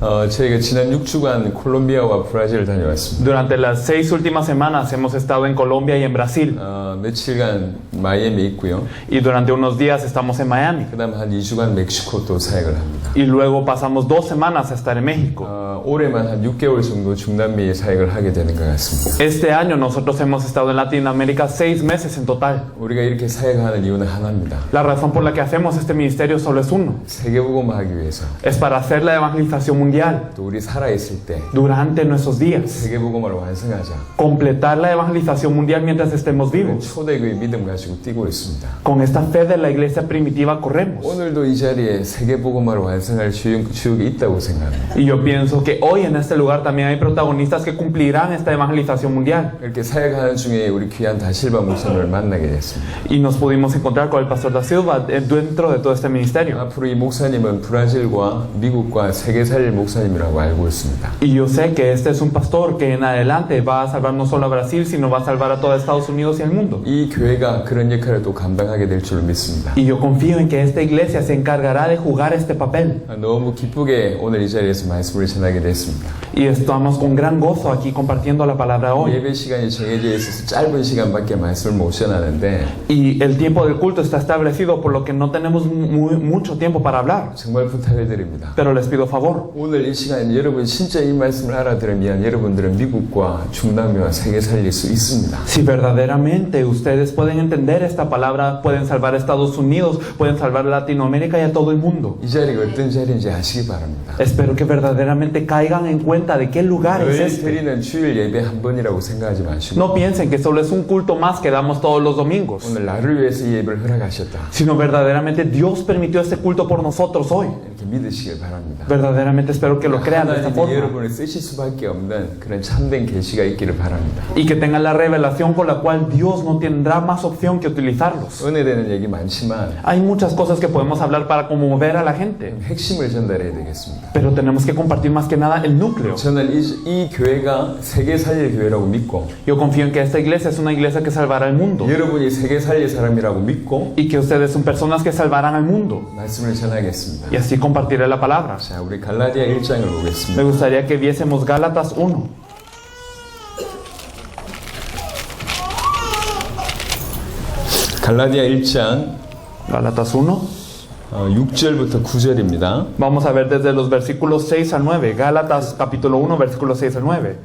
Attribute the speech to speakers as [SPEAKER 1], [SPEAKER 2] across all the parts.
[SPEAKER 1] 저희가 지난 6주간 콜롬비아와 브라질을 다녀왔습니다.
[SPEAKER 2] Durante las 6 últimas semanas hemos estado en Colombia y en Brasil.
[SPEAKER 1] 며칠간 마이애미에 있고요.
[SPEAKER 2] Y durante unos días estamos en Miami.
[SPEAKER 1] 그 다음 한 2주간 멕시코 또 사역을 합니다.
[SPEAKER 2] Y luego pasamos 2 semanas a estar en México.
[SPEAKER 1] 올해만 한 6개월 정도 중남미 사역을 하게 되는 것 같습니다.
[SPEAKER 2] Este año nosotros hemos estado en Latinoamérica 6 meses en total.
[SPEAKER 1] 우리가 이렇게 사역하는 이유는 하나입니다.
[SPEAKER 2] La razón por la que hacemos este ministerio solo es uno.
[SPEAKER 1] 세계복음하기 위해서.
[SPEAKER 2] Es para hacer la evangelización mundial.
[SPEAKER 1] 또 우리 살아있을 때
[SPEAKER 2] Durante nuestros días.
[SPEAKER 1] 세계복음을 완성하자.
[SPEAKER 2] Completar la evangelización mundial mientras estemos vivos.
[SPEAKER 1] 초대교회 믿음 가지고 뛰고 있습니다.
[SPEAKER 2] Con esta fe de la iglesia primitiva corremos.
[SPEAKER 1] 오늘도 이 자리에 세계복음을 완성할 주역이 있다고 생각합니다.
[SPEAKER 2] Y yo pienso que hoy en este lugar también hay protagonistas que cumplirán esta evangelización mundial.
[SPEAKER 1] 이렇게 사역하는 중에 우리 귀한 다실바 목사님을 만나게 됐습니다.
[SPEAKER 2] Y nos pudimos encontrar con el pastor Da Silva dentro de todo este ministerio.
[SPEAKER 1] 앞으로 이 목사님은 브라질과 미국과 세계 살릴 목사님이라고 알고 있습니다.
[SPEAKER 2] Y yo sé que este es un pastor que en adelante va a salvar no solo a Brasil, sino va a salvar a todo Estados Unidos y el mundo.
[SPEAKER 1] 이 교회가 그런 역할을 또 감당하게 될 줄 믿습니다.
[SPEAKER 2] Y yo confío en que esta iglesia se encargará de jugar este papel.
[SPEAKER 1] 너무 기쁘게 오늘 이 자리에서 말씀을 전하게 됐습니다.
[SPEAKER 2] Y estamos con gran gozo aquí compartiendo la palabra hoy.
[SPEAKER 1] 예배 시간이 정해져 있어서 짧은 시간밖에 말씀을 못 전하는데
[SPEAKER 2] Y el tiempo del culto está establecido, por lo que no tenemos mucho tiempo para hablar.
[SPEAKER 1] 정말 부탁을 드립니다.
[SPEAKER 2] Pero les pido favor.
[SPEAKER 1] 오늘 이 시간에 여러분 진짜 이 말씀을 알아들으면 여러분들은 미국과 중남미와 세계 살릴 수 있습니다.
[SPEAKER 2] Si verdaderamente ustedes pueden entender esta palabra, pueden salvar a Estados Unidos, pueden salvar a Latinoamérica y a todo el mundo.
[SPEAKER 1] 이 자리가 어떤 자리인지 아시기 바랍니다.
[SPEAKER 2] Espero que verdaderamente caigan en cuenta de qué lugar es
[SPEAKER 1] 늘
[SPEAKER 2] este.
[SPEAKER 1] 드리는 주일 예배 한 번이라고 생각하지 마시고
[SPEAKER 2] No piensen que solo es un culto más que damos todos los domingos,
[SPEAKER 1] 오늘 나를 위해서 이 예배를 허락하셨다.
[SPEAKER 2] sino verdaderamente Dios permitió este culto por nosotros hoy.
[SPEAKER 1] 이렇게 믿으시길 바랍니다.
[SPEAKER 2] Verdaderamente espero que lo crean de esta
[SPEAKER 1] 하나님이
[SPEAKER 2] forma
[SPEAKER 1] 여러분을 쓰실 수밖에 없는 그런 참된 계시가 있기를 바랍니다.
[SPEAKER 2] y que tengan la revelación con la cual Dios no tendrá más opción que utilizarlos.
[SPEAKER 1] 은혜되는 얘기 많지만
[SPEAKER 2] Hay muchas cosas que podemos hablar para conmover a la gente,
[SPEAKER 1] 핵심을 전달해야 되겠습니다.
[SPEAKER 2] pero tenemos que compartir más que nada el núcleo.
[SPEAKER 1] 저는 이 교회가 세계 살릴 교회라고 믿고
[SPEAKER 2] Yo confío en que esta iglesia es una iglesia que salvará al mundo
[SPEAKER 1] 여러분이 세계 살릴 사람이라고 믿고
[SPEAKER 2] y que ustedes son personas que salvarán al mundo.
[SPEAKER 1] 말씀을 전하겠습니다.
[SPEAKER 2] Y así compartiré la palabra.
[SPEAKER 1] 자, 우리 갈라디아 1장을
[SPEAKER 2] Me
[SPEAKER 1] 보겠습니다.
[SPEAKER 2] gustaría que viésemos Gálatas 1.
[SPEAKER 1] 갈라디아 1장
[SPEAKER 2] Gálatas 1.
[SPEAKER 1] 6절부터 9절입니다.
[SPEAKER 2] Vamos a ver desde los versículos 6 al 9. Gálatas capítulo 1, versículos 6 al 9.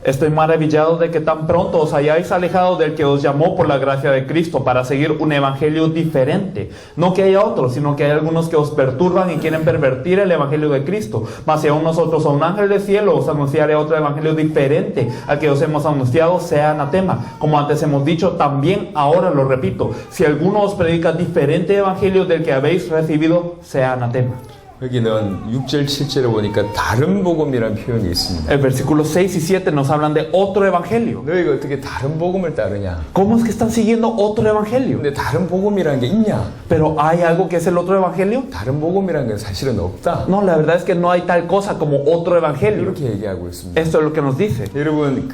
[SPEAKER 2] Estoy maravillado de que tan pronto os hayáis alejado del que os llamó por la gracia de Cristo para seguir un evangelio diferente. No que haya otro, sino que hay algunos que os perturban y quieren pervertir el evangelio de Cristo. Mas si aún nosotros a un ángel del cielo os anunciaré otro evangelio diferente al que os hemos anunciado, sea anatema. Como antes hemos dicho, también ahora lo repito. Si alguno os predica diferente evangelio del que habéis recibido, sea anatema.
[SPEAKER 1] 여기는 6절, 7절에 보니까 다른 복음이라는 표현이 있습니다.
[SPEAKER 2] El versículo 6 y 7 nos hablan de otro evangelio.
[SPEAKER 1] 너희가 어떻게 다른 복음을 따르냐?
[SPEAKER 2] ¿Cómo es que están siguiendo otro evangelio?
[SPEAKER 1] 근데 다른 복음이라는 게 있냐?
[SPEAKER 2] ¿Pero hay algo que es el otro evangelio?
[SPEAKER 1] 다른 복음이라는 건 사실은 없다.
[SPEAKER 2] No, la verdad es que no hay tal cosa como otro evangelio.
[SPEAKER 1] 이렇게 얘기하고 있습니다.
[SPEAKER 2] Esto es lo que nos dice.
[SPEAKER 1] 여러분,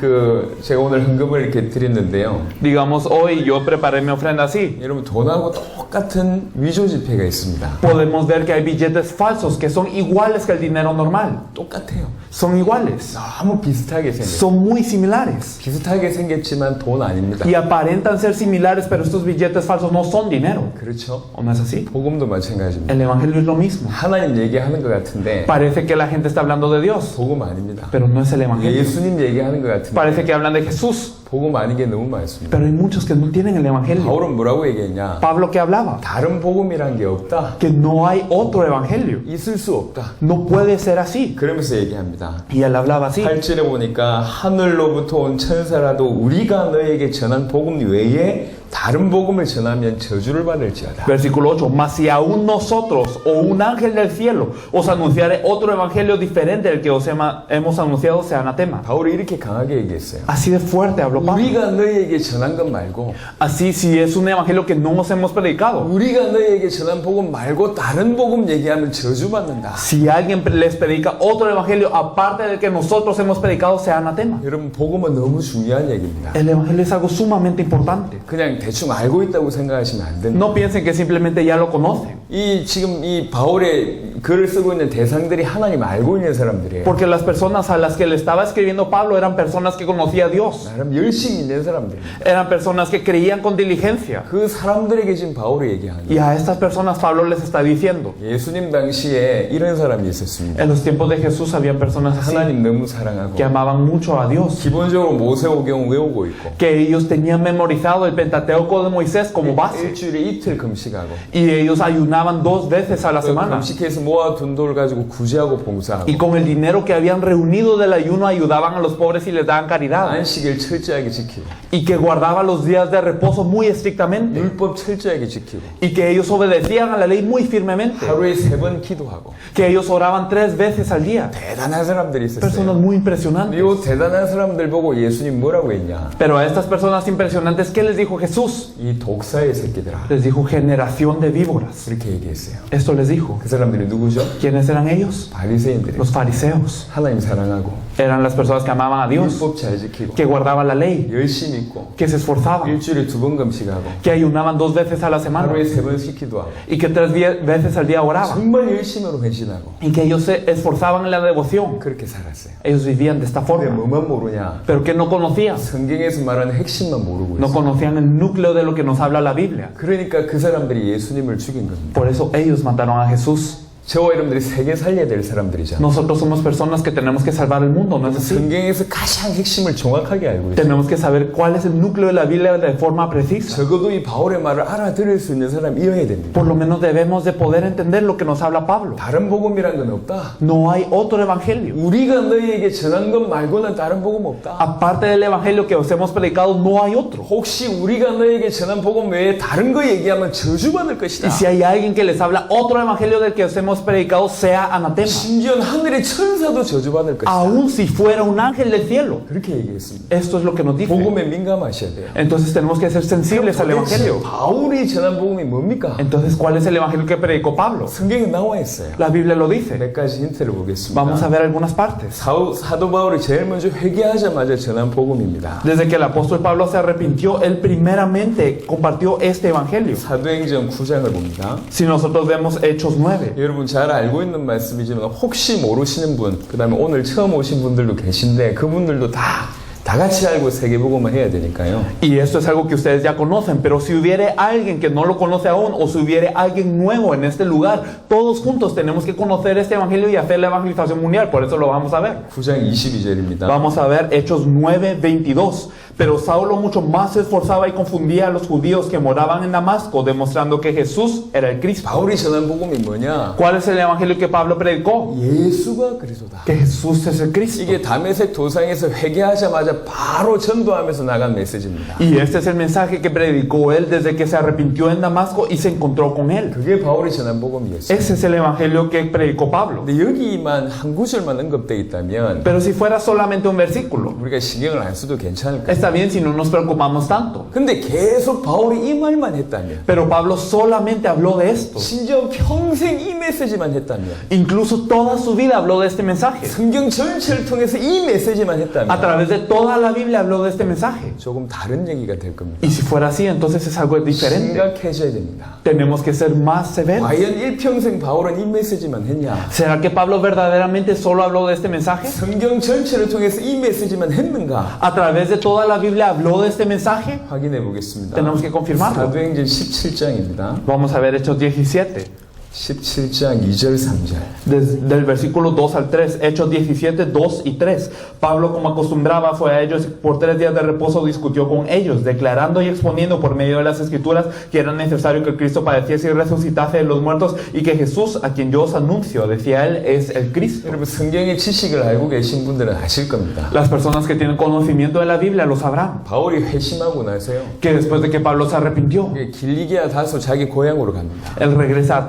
[SPEAKER 1] 제가 오늘 헌금을 이렇게 드렸는데요.
[SPEAKER 2] Digamos, hoy yo preparé mi ofrenda así.
[SPEAKER 1] 여러분, 돈하고 똑같은 위조 지폐가 있습니다.
[SPEAKER 2] Podemos ver que hay billetes falsos que son iguales que el dinero normal.
[SPEAKER 1] 똑같아요.
[SPEAKER 2] Son iguales.
[SPEAKER 1] 너무 비슷하게 생겼어요.
[SPEAKER 2] Son muy similares.
[SPEAKER 1] 비슷하게 생겼지만 돈 아닙니다.
[SPEAKER 2] Y aparentan ser similares, pero estos billetes falsos no son dinero.
[SPEAKER 1] 그렇죠?
[SPEAKER 2] ¿O no es así?
[SPEAKER 1] 복음도 마찬가지입니다.
[SPEAKER 2] El evangelio es lo mismo.
[SPEAKER 1] 하나님 얘기하는 것 같은데
[SPEAKER 2] Parece que la gente está hablando de Dios,
[SPEAKER 1] 복음 아닙니다.
[SPEAKER 2] pero no es el evangelio.
[SPEAKER 1] 예수님 얘기하는 것 같은데
[SPEAKER 2] Parece que hablan de Jesús,
[SPEAKER 1] 복음 아닌 게 너무 많습니다.
[SPEAKER 2] pero hay muchos que no tienen el evangelio.
[SPEAKER 1] 바울은 뭐라고 얘기했냐?
[SPEAKER 2] Pablo que hablaba,
[SPEAKER 1] 다른 복음이란 게 없다.
[SPEAKER 2] que no hay otro evangelio.
[SPEAKER 1] 있을 수 없다.
[SPEAKER 2] No puede ser así.
[SPEAKER 1] 그러면서 얘기합니다.
[SPEAKER 2] Y él hablaba así.
[SPEAKER 1] 8절에 보니까 하늘로부터 온 천사라도 우리가 너에게 전한 복음 외에 다른 복음을 전하면 저주를 받을지어다.
[SPEAKER 2] Versículo 8. Mas si aún nosotros o un ángel del cielo os anunciare otro evangelio diferente del que os hemos anunciado, sea anatema.
[SPEAKER 1] 바울이 이렇게 강하게 얘기했어요.
[SPEAKER 2] Así de fuerte habló Pablo.
[SPEAKER 1] 우리가 너희에게 전한 것 말고
[SPEAKER 2] Así, si es un evangelio que no nos hemos predicado,
[SPEAKER 1] 우리가 너희에게 전한 복음 말고 다른 복음 얘기하면 저주받는다.
[SPEAKER 2] si alguien les predica otro evangelio aparte del que nosotros hemos predicado, sea anatema.
[SPEAKER 1] 여러분, 복음은 너무 중요한 얘기입니다.
[SPEAKER 2] El evangelio es algo sumamente importante.
[SPEAKER 1] 그냥 대충 알고 있다고 생각하시면 안 된다.
[SPEAKER 2] No piensen que simplemente ya lo conocen.
[SPEAKER 1] 지금 이 바울의 글을 쓰고 있는 대상들이 하나님 알고 있는 사람들이에요.
[SPEAKER 2] Porque las personas a las que le estaba escribiendo Pablo eran personas que conocía a Dios.
[SPEAKER 1] 나름 열심히 있는 사람들.
[SPEAKER 2] Eran personas que creían con diligencia.
[SPEAKER 1] 그 사람들에게 지금 바울이 얘기하는
[SPEAKER 2] Y a estas personas Pablo les está diciendo.
[SPEAKER 1] 예수님 당시에 이런 사람이 있었습니다.
[SPEAKER 2] En los tiempos de Jesús había personas así
[SPEAKER 1] 하나님 너무 사랑하고
[SPEAKER 2] que amaban mucho a Dios.
[SPEAKER 1] 기본적으로 모세오경 외우고 있고
[SPEAKER 2] Que ellos tenían memorizado el Pentateuco de Moisés como base.
[SPEAKER 1] 일주일에 이틀 금식하고
[SPEAKER 2] Y ellos ayunaban 2 veces a la semana.
[SPEAKER 1] 금식해서 모아둔 돈을 가지고 구제하고 봉사하고
[SPEAKER 2] Y con el dinero que habían reunido del ayuno ayudaban a los pobres y les daban caridad.
[SPEAKER 1] 안식일 철저하게 지키고
[SPEAKER 2] Y que guardaban los días de reposo muy estrictamente.
[SPEAKER 1] 율법 철저하게 지키고
[SPEAKER 2] Y que ellos obedecían a la ley muy firmemente.
[SPEAKER 1] 하루에 3번 기도하고
[SPEAKER 2] Que ellos oraban 3 veces al día.
[SPEAKER 1] 대단한 사람들이
[SPEAKER 2] Personas
[SPEAKER 1] 있었어요.
[SPEAKER 2] muy impresionantes.
[SPEAKER 1] 이 대단한 사람들 보고 예수님 뭐라고 했냐?
[SPEAKER 2] Pero a estas personas impresionantes, ¿qué les dijo Jesús?
[SPEAKER 1] 이 독사의 새끼들아.
[SPEAKER 2] Les dijo generación de víboras.
[SPEAKER 1] 그렇게 얘기했어요.
[SPEAKER 2] Esto les dijo.
[SPEAKER 1] 그 사람들이 누구죠?
[SPEAKER 2] ¿Quiénes eran ellos?
[SPEAKER 1] 바리새인들이.
[SPEAKER 2] Los fariseos.
[SPEAKER 1] 하나님 사랑하고
[SPEAKER 2] Eran las personas que amaban a Dios,
[SPEAKER 1] 율법 잘 지키고
[SPEAKER 2] que guardaban la ley,
[SPEAKER 1] 열심히 있고
[SPEAKER 2] que se esforzaban,
[SPEAKER 1] 일주일에 2번 금식하고
[SPEAKER 2] que ayunaban 2 veces a la semana
[SPEAKER 1] 하루에 3번씩 기도하고
[SPEAKER 2] y que 3 veces al día oraban.
[SPEAKER 1] 정말 열심으로 회신하고
[SPEAKER 2] Y que ellos se esforzaban en la devoción.
[SPEAKER 1] 그렇게 살았어요.
[SPEAKER 2] Ellos vivían de esta
[SPEAKER 1] 근데
[SPEAKER 2] forma.
[SPEAKER 1] 뭐만 모르냐?
[SPEAKER 2] Pero que no conocían.
[SPEAKER 1] 성경에서 말하는 핵심만 모르고
[SPEAKER 2] No
[SPEAKER 1] 있어요.
[SPEAKER 2] conocían el núcleo de lo que nos habla la Biblia.
[SPEAKER 1] 그러니까 그 사람들이 예수님을 죽인 겁니다.
[SPEAKER 2] Por eso ellos mataron a Jesús.
[SPEAKER 1] 저와 여러분들이 세계 살려야 될 사람들이잖아요.
[SPEAKER 2] Nosotros somos personas que tenemos que salvar el mundo, ¿no es así?
[SPEAKER 1] 성경에서 가장 핵심을 정확하게 알고 있어요.
[SPEAKER 2] Tenemos que saber cuál es el núcleo de la Biblia de forma precisa.
[SPEAKER 1] 적어도 이 바울의 말을 알아들을 수 있는 사람이어야 됩니다.
[SPEAKER 2] Por lo menos debemos de poder entender lo que nos habla Pablo.
[SPEAKER 1] 다른 복음이란 건 없다.
[SPEAKER 2] No hay otro evangelio.
[SPEAKER 1] 우리가 너희에게 전한 것 말고는 다른 복음 없다.
[SPEAKER 2] Aparte del evangelio que os hemos predicado, no hay otro.
[SPEAKER 1] 혹시 우리가 너희에게 전한 복음 외에 다른 거 얘기하면 저주받을 것이다.
[SPEAKER 2] Y si hay alguien que les habla otro evangelio del que os hemos predicado, sea anatema.
[SPEAKER 1] 심지어 하늘의 천사도 저주받을 것이다.
[SPEAKER 2] Aún si fuera un ángel del cielo.
[SPEAKER 1] 그렇게 얘기했습니다.
[SPEAKER 2] Esto es lo que nos dice.
[SPEAKER 1] 복음에 민감하셔야 돼요.
[SPEAKER 2] Entonces tenemos que ser sensibles al evangelio.
[SPEAKER 1] 바울이 전한 복음이 뭡니까?
[SPEAKER 2] Entonces, ¿cuál es el evangelio que predicó Pablo?
[SPEAKER 1] 성경에 나와 있어요.
[SPEAKER 2] La Biblia lo dice.
[SPEAKER 1] 몇 가지 힌트를 보겠습니다.
[SPEAKER 2] Vamos a ver algunas partes.
[SPEAKER 1] 사도 바울이 제일 먼저 회개하자마자 전한 복음입니다.
[SPEAKER 2] Desde que el apóstol Pablo se arrepintió, él primeramente compartió este evangelio.
[SPEAKER 1] 사도행전 9장을 봅니다.
[SPEAKER 2] Si nosotros vemos Hechos 9,
[SPEAKER 1] 여러분 잘 알고 있는 말씀이지만 혹시 모르시는 분, 그 다음에 오늘 처음 오신 분들도 계신데 그분들도 다 같이 알고 세계복음을 해야 되니까요.
[SPEAKER 2] y esto es algo que ustedes ya conocen, pero si hubiere alguien que no lo conoce aún o si hubiere alguien nuevo en este lugar, todos juntos tenemos que conocer este evangelio y hacer la evangelización mundial. Por eso lo vamos a ver.
[SPEAKER 1] 9장 22절입니다.
[SPEAKER 2] Vamos a ver Hechos 9:22. Pero Saulo mucho más se esforzaba y confundía a los judíos que moraban en Damasco, demostrando que Jesús era el Cristo.
[SPEAKER 1] 바울이 전한 복음이 뭐냐?
[SPEAKER 2] ¿Cuál es el evangelio que Pablo predicó?
[SPEAKER 1] 예수가 그리스도다.
[SPEAKER 2] Que Jesús es el Cristo.
[SPEAKER 1] 이게 다메섹 도상에서 회개하자마자 바로 전도하면서 나간 메시지입니다.
[SPEAKER 2] Y este es el mensaje que predicó él desde que se arrepintió en Damasco y se encontró con él.
[SPEAKER 1] 그게 바울이 전한 복음이었어요.
[SPEAKER 2] Ese es el evangelio que predicó Pablo.
[SPEAKER 1] 근데 여기만 한 구절만 언급되어 있다면
[SPEAKER 2] Pero si fuera solamente un versículo,
[SPEAKER 1] 우리가 신경을 안 써도 괜찮을 거예요.
[SPEAKER 2] está bien si no nos preocupamos tanto.
[SPEAKER 1] 근데 계속 바울이 이 말만 했다면,
[SPEAKER 2] Pero Pablo solamente habló de esto.
[SPEAKER 1] 심지어 평생 이 메시지만 했다면,
[SPEAKER 2] Incluso toda su vida habló de este mensaje.
[SPEAKER 1] 성경 전체를 통해서 이 메시지만
[SPEAKER 2] A
[SPEAKER 1] 했다면
[SPEAKER 2] través de toda la Biblia habló de este mensaje.
[SPEAKER 1] 조금 다른 얘기가 될 겁니다.
[SPEAKER 2] Y si fuera así, entonces es algo diferente.
[SPEAKER 1] 심각해져야 됩니다.
[SPEAKER 2] Tenemos que ser más severos.
[SPEAKER 1] 과연 일평생 바울은 이 메시지만 했냐?
[SPEAKER 2] ¿Será que Pablo verdaderamente solo habló de este mensaje?
[SPEAKER 1] 성경 전체를 통해서 이 메시지만 했는가?
[SPEAKER 2] ¿A través de toda la Biblia habló de este mensaje?
[SPEAKER 1] 확인해 보겠습니다.
[SPEAKER 2] Tenemos que confirmarlo.
[SPEAKER 1] 사도행전 17장입니다.
[SPEAKER 2] Vamos a ver Hechos 17.
[SPEAKER 1] 17장 2절 3절.
[SPEAKER 2] Del versículo 2 al 3, Hechos 17, 2 y 3. Pablo, como acostumbraba, fue a ellos por 3 días de reposo, discutió con ellos, declarando y exponiendo por medio de las Escrituras que era necesario que Cristo padeciese y resucitase de los muertos y que Jesús, a quien yo os anuncio, decía él, es el Cristo.
[SPEAKER 1] 여러분 성경의 지식을 알고 계신 분들은 아실 겁니다.
[SPEAKER 2] Las personas que tienen conocimiento de la Biblia lo sabrán.
[SPEAKER 1] 바울이 회심하고 나서요.
[SPEAKER 2] Que después de que Pablo se arrepintió,
[SPEAKER 1] 길리기아 다소 자기 고향으로 갑니다.
[SPEAKER 2] él regresa a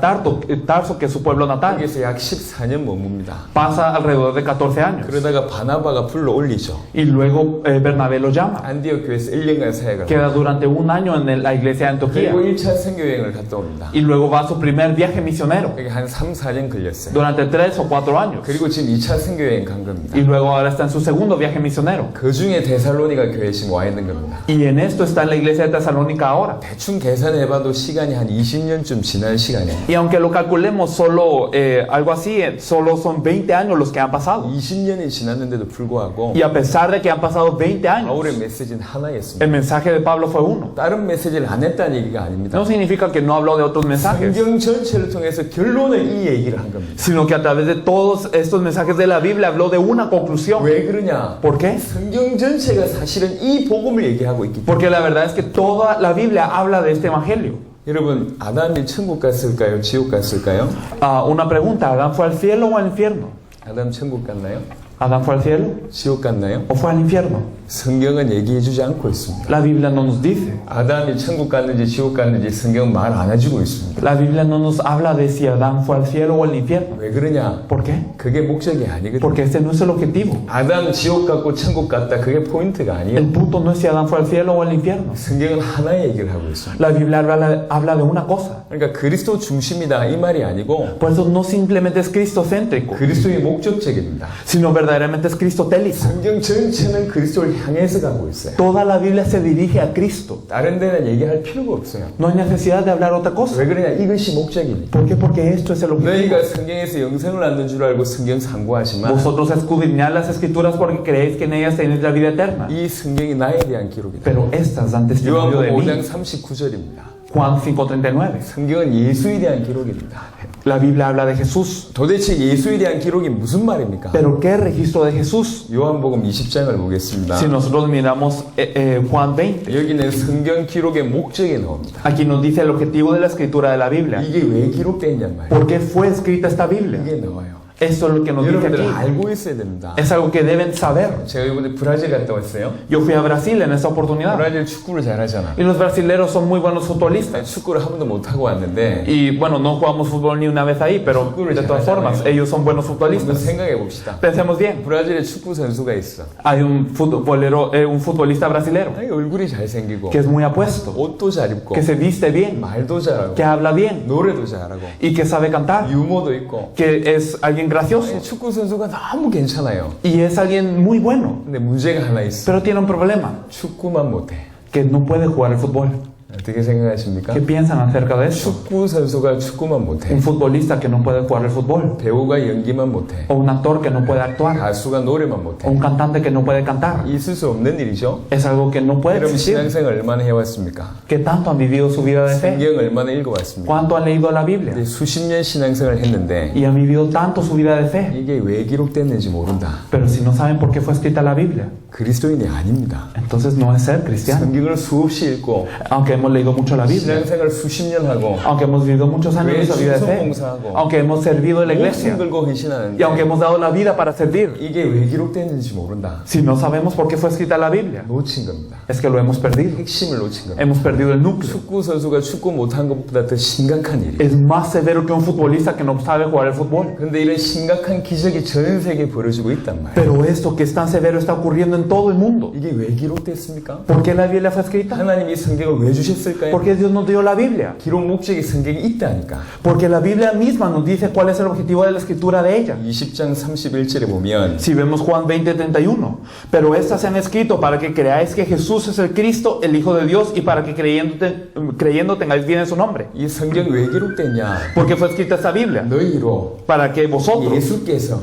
[SPEAKER 2] Tarso, que es su pueblo natal.
[SPEAKER 1] 여기서 약 14년 머뭅니다.
[SPEAKER 2] Pasa alrededor de 14 años.
[SPEAKER 1] 그러다가 바나바가 불러 올리죠.
[SPEAKER 2] Y luego Bernabé lo llama.
[SPEAKER 1] 안디옥 교회에서 1년간 사역을
[SPEAKER 2] Queda durante un año en la iglesia de Antioquía.
[SPEAKER 1] 그리고 1차 선교여행을 갔다 옵니다.
[SPEAKER 2] Y luego va a su primer viaje misionero.
[SPEAKER 1] 그게 한 3, 4년 걸렸어요.
[SPEAKER 2] Durante 3 o 4 años.
[SPEAKER 1] 그리고 지금 2차 선교여행 간 겁니다.
[SPEAKER 2] Y luego ahora está en su segundo viaje misionero.
[SPEAKER 1] 그 중에 데살로니가 교회에 지금 와 있는 겁니다.
[SPEAKER 2] Y en esto está en la iglesia de Tesalónica ahora.
[SPEAKER 1] 대충 계산해봐도 시간이 한 20년쯤 지난 시간이에요.
[SPEAKER 2] Y aunque lo calculemos, solo algo así, solo son 20 años los que han pasado.
[SPEAKER 1] 20년이 지났는데도 불구하고
[SPEAKER 2] Y a pesar de que han pasado 20 años,
[SPEAKER 1] 바울의 메시지는 하나였습니다.
[SPEAKER 2] el mensaje de Pablo fue uno.
[SPEAKER 1] 다른 메시지를 안 했다는 얘기가 아닙니다.
[SPEAKER 2] No significa que no habló de otros mensajes,
[SPEAKER 1] 성경 전체를 통해서 결론을 이 얘기를 한 겁니다.
[SPEAKER 2] sino que a través de todos estos mensajes de la Biblia habló de una conclusión.
[SPEAKER 1] 왜 그러냐?
[SPEAKER 2] ¿Por qué?
[SPEAKER 1] 성경 전체가 사실은 이 복음을 얘기하고 있기 때문에.
[SPEAKER 2] Porque la verdad es que toda la Biblia habla de este evangelio.
[SPEAKER 1] 여러분, 아담이 천국 갔을까요? 지옥 갔을까요?
[SPEAKER 2] Una pregunta, ¿Adán fue al cielo o al infierno?
[SPEAKER 1] 아담 천국 갔나요?
[SPEAKER 2] ¿Adán fue al cielo
[SPEAKER 1] 지옥 갔나요?
[SPEAKER 2] o fue al infierno?
[SPEAKER 1] 성경은 얘기해주지 않고 있습니다.
[SPEAKER 2] La Biblia no nos dice.
[SPEAKER 1] 아담이 천국 갔는지 지옥 갔는지 성경은 말 안 해주고 있습니다.
[SPEAKER 2] La Biblia no nos habla de si Adán fue al cielo o al infierno.
[SPEAKER 1] 왜 그러냐?
[SPEAKER 2] ¿Por qué?
[SPEAKER 1] 그게 목적이 아니거든요.
[SPEAKER 2] Porque este no es el objetivo.
[SPEAKER 1] 아담 지옥 갔고 천국 갔다 그게 포인트가 아니에요.
[SPEAKER 2] El punto no es si Adán fue al cielo o al infierno.
[SPEAKER 1] 성경은 하나의 얘기를 하고 있습니다.
[SPEAKER 2] La Biblia habla de una cosa.
[SPEAKER 1] 그러니까 그리스도 중심이다 이 말이 아니고
[SPEAKER 2] Por eso no simplemente es cristocéntrico,
[SPEAKER 1] 그리스도의 목적적입니다.
[SPEAKER 2] sino verdaderamente es cristotélico.
[SPEAKER 1] 성경 전체는 그리스도를 향해서 가고 있어요.
[SPEAKER 2] Toda la Biblia se dirige a Cristo.
[SPEAKER 1] 다른 데는 얘기할 필요가 없어요.
[SPEAKER 2] No hay necesidad de hablar otra cosa.
[SPEAKER 1] 왜 그러냐? 이것이 목적이니까.
[SPEAKER 2] ¿Por qué? Porque esto es el objetivo.
[SPEAKER 1] 너희가 성경에서 영생을 얻는 줄 알고 성경 상고하지만
[SPEAKER 2] Vosotros escudriñad las escrituras porque creéis que en ellas tenéis la vida eterna.
[SPEAKER 1] 이 성경이 나에 대한 기록이다.
[SPEAKER 2] Pero estas dan testimonio de
[SPEAKER 1] 요한복음
[SPEAKER 2] mí.
[SPEAKER 1] 5장 39절입니다.
[SPEAKER 2] Juan 5:39.
[SPEAKER 1] 성경은 예수에 대한 기록입니다.
[SPEAKER 2] La Biblia habla de Jesús.
[SPEAKER 1] 도대체 예수에 대한 기록이 무슨 말입니까?
[SPEAKER 2] Pero ¿qué registro de Jesús?
[SPEAKER 1] 요한복음 20장을 보겠습니다.
[SPEAKER 2] Si nosotros miramos Juan 20,
[SPEAKER 1] 여기는 성경 기록의 목적이 나옵니다.
[SPEAKER 2] aquí nos dice el objetivo de la escritura de la Biblia.
[SPEAKER 1] 이게 왜 기록됐냔 말이에요.
[SPEAKER 2] ¿Por qué fue escrita esta Biblia?
[SPEAKER 1] 이게 나와요.
[SPEAKER 2] Esto es lo que nos dice
[SPEAKER 1] 여러분들
[SPEAKER 2] aquí.
[SPEAKER 1] 알고 있어야 됩니다.
[SPEAKER 2] Es algo que deben saber.
[SPEAKER 1] 제가 이번에 브라질 갔다 왔어요.
[SPEAKER 2] Yo fui a Brasil en esta oportunidad.
[SPEAKER 1] 브라질 축구를 잘하잖아.
[SPEAKER 2] Y los brasileros son muy buenos futbolistas.
[SPEAKER 1] 축구를 한 번도 못 하고 왔는데
[SPEAKER 2] Y bueno, no jugamos fútbol ni una vez ahí, pero de todas formas, ellos son buenos
[SPEAKER 1] 한번
[SPEAKER 2] futbolistas.
[SPEAKER 1] 생각해 봅시다.
[SPEAKER 2] Pensemos bien.
[SPEAKER 1] 브라질에 축구 선수가 있어.
[SPEAKER 2] Hay un futbolista brasilero
[SPEAKER 1] 아니, 얼굴이 잘생기고
[SPEAKER 2] que es muy apuesto,
[SPEAKER 1] 옷도 잘 입고
[SPEAKER 2] que se viste bien,
[SPEAKER 1] 말도 잘하고
[SPEAKER 2] que habla bien
[SPEAKER 1] 노래도 잘하고
[SPEAKER 2] y que sabe cantar,
[SPEAKER 1] 유머도 있고
[SPEAKER 2] que es alguien gracioso
[SPEAKER 1] 아니, 축구 선수가 너무 괜찮아요.
[SPEAKER 2] y es alguien muy bueno.
[SPEAKER 1] 근데 문제가 하나 있어.
[SPEAKER 2] Pero tiene un problema,
[SPEAKER 1] 축구만 못해.
[SPEAKER 2] que no puede jugar al fútbol.
[SPEAKER 1] 어떻게 생각하십니까?
[SPEAKER 2] ¿Qué piensan acerca de eso?
[SPEAKER 1] 축구 선수가 축구만 못해.
[SPEAKER 2] Un futbolista que no puede jugar al fútbol,
[SPEAKER 1] 배우가 연기만 못해.
[SPEAKER 2] o un actor que no puede actuar,
[SPEAKER 1] 가수가 노래만
[SPEAKER 2] o
[SPEAKER 1] 못해.
[SPEAKER 2] un cantante que no puede cantar.
[SPEAKER 1] 있을 수 없는 일이죠.
[SPEAKER 2] Es algo que no puede
[SPEAKER 1] 여러분
[SPEAKER 2] existir.
[SPEAKER 1] 신앙생활 얼마나 해왔습니까?
[SPEAKER 2] ¿Qué tanto han vivido su vida de fe?
[SPEAKER 1] 성경 얼마나 읽어왔습니까?
[SPEAKER 2] ¿Cuánto han leído la Biblia?
[SPEAKER 1] 근데 수십 년 신앙생활 했는데
[SPEAKER 2] Y han vivido tanto su vida de fe.
[SPEAKER 1] 이게 왜 기록됐는지 모른다.
[SPEAKER 2] Pero si no saben por qué fue escrita la Biblia,
[SPEAKER 1] 그리스도인이 아닙니다.
[SPEAKER 2] entonces no es ser cristiano.
[SPEAKER 1] 성경을 수없이 읽고
[SPEAKER 2] Aunque hemos leído mucho la Biblia,
[SPEAKER 1] 신앙생활 수십 년 하고
[SPEAKER 2] aunque hemos vivido muchos años de esa vida de fe,
[SPEAKER 1] 봉사하고
[SPEAKER 2] aunque hemos servido en la
[SPEAKER 1] 목숨
[SPEAKER 2] iglesia
[SPEAKER 1] 걸고
[SPEAKER 2] y
[SPEAKER 1] 헌신하는데
[SPEAKER 2] aunque hemos dado la vida para servir,
[SPEAKER 1] 이게 왜 기록됐는지 모른다.
[SPEAKER 2] si no sabemos por qué fue escrita la Biblia,
[SPEAKER 1] 놓친 겁니다.
[SPEAKER 2] es que lo hemos perdido.
[SPEAKER 1] 핵심을 놓친 겁니다.
[SPEAKER 2] Hemos perdido el núcleo.
[SPEAKER 1] 축구 선수가 축구 못한 것보다 더 심각한 일이에요.
[SPEAKER 2] Es más severo que un futbolista que no sabe jugar el fútbol.
[SPEAKER 1] 근데 이런 심각한 기적이 전 세계에 벌어지고 있단 말이에요.
[SPEAKER 2] Pero esto que es tan severo está ocurriendo en todo el mundo.
[SPEAKER 1] 이게 왜 기록됐습니까?
[SPEAKER 2] ¿Por qué la Biblia fue escrita?
[SPEAKER 1] 하나님이 성경을 왜 주셨을까요?
[SPEAKER 2] ¿Por qué Dios nos dio la Biblia?
[SPEAKER 1] 기록 목적이 성경에 있다니까.
[SPEAKER 2] Porque la Biblia misma nos dice cuál es el objetivo de la escritura de ella.
[SPEAKER 1] 20장 31절에 보면
[SPEAKER 2] Si vemos Juan 20:31, pero estas se han escrito para que creáis que Jesús es el Cristo, el Hijo de Dios, y para que creyendo tengáis vida en su nombre.
[SPEAKER 1] 이 성경이 왜 기록됐냐?
[SPEAKER 2] ¿Por qué fue escrita esta Biblia?
[SPEAKER 1] 너희로
[SPEAKER 2] Para que vosotros
[SPEAKER 1] 예수께서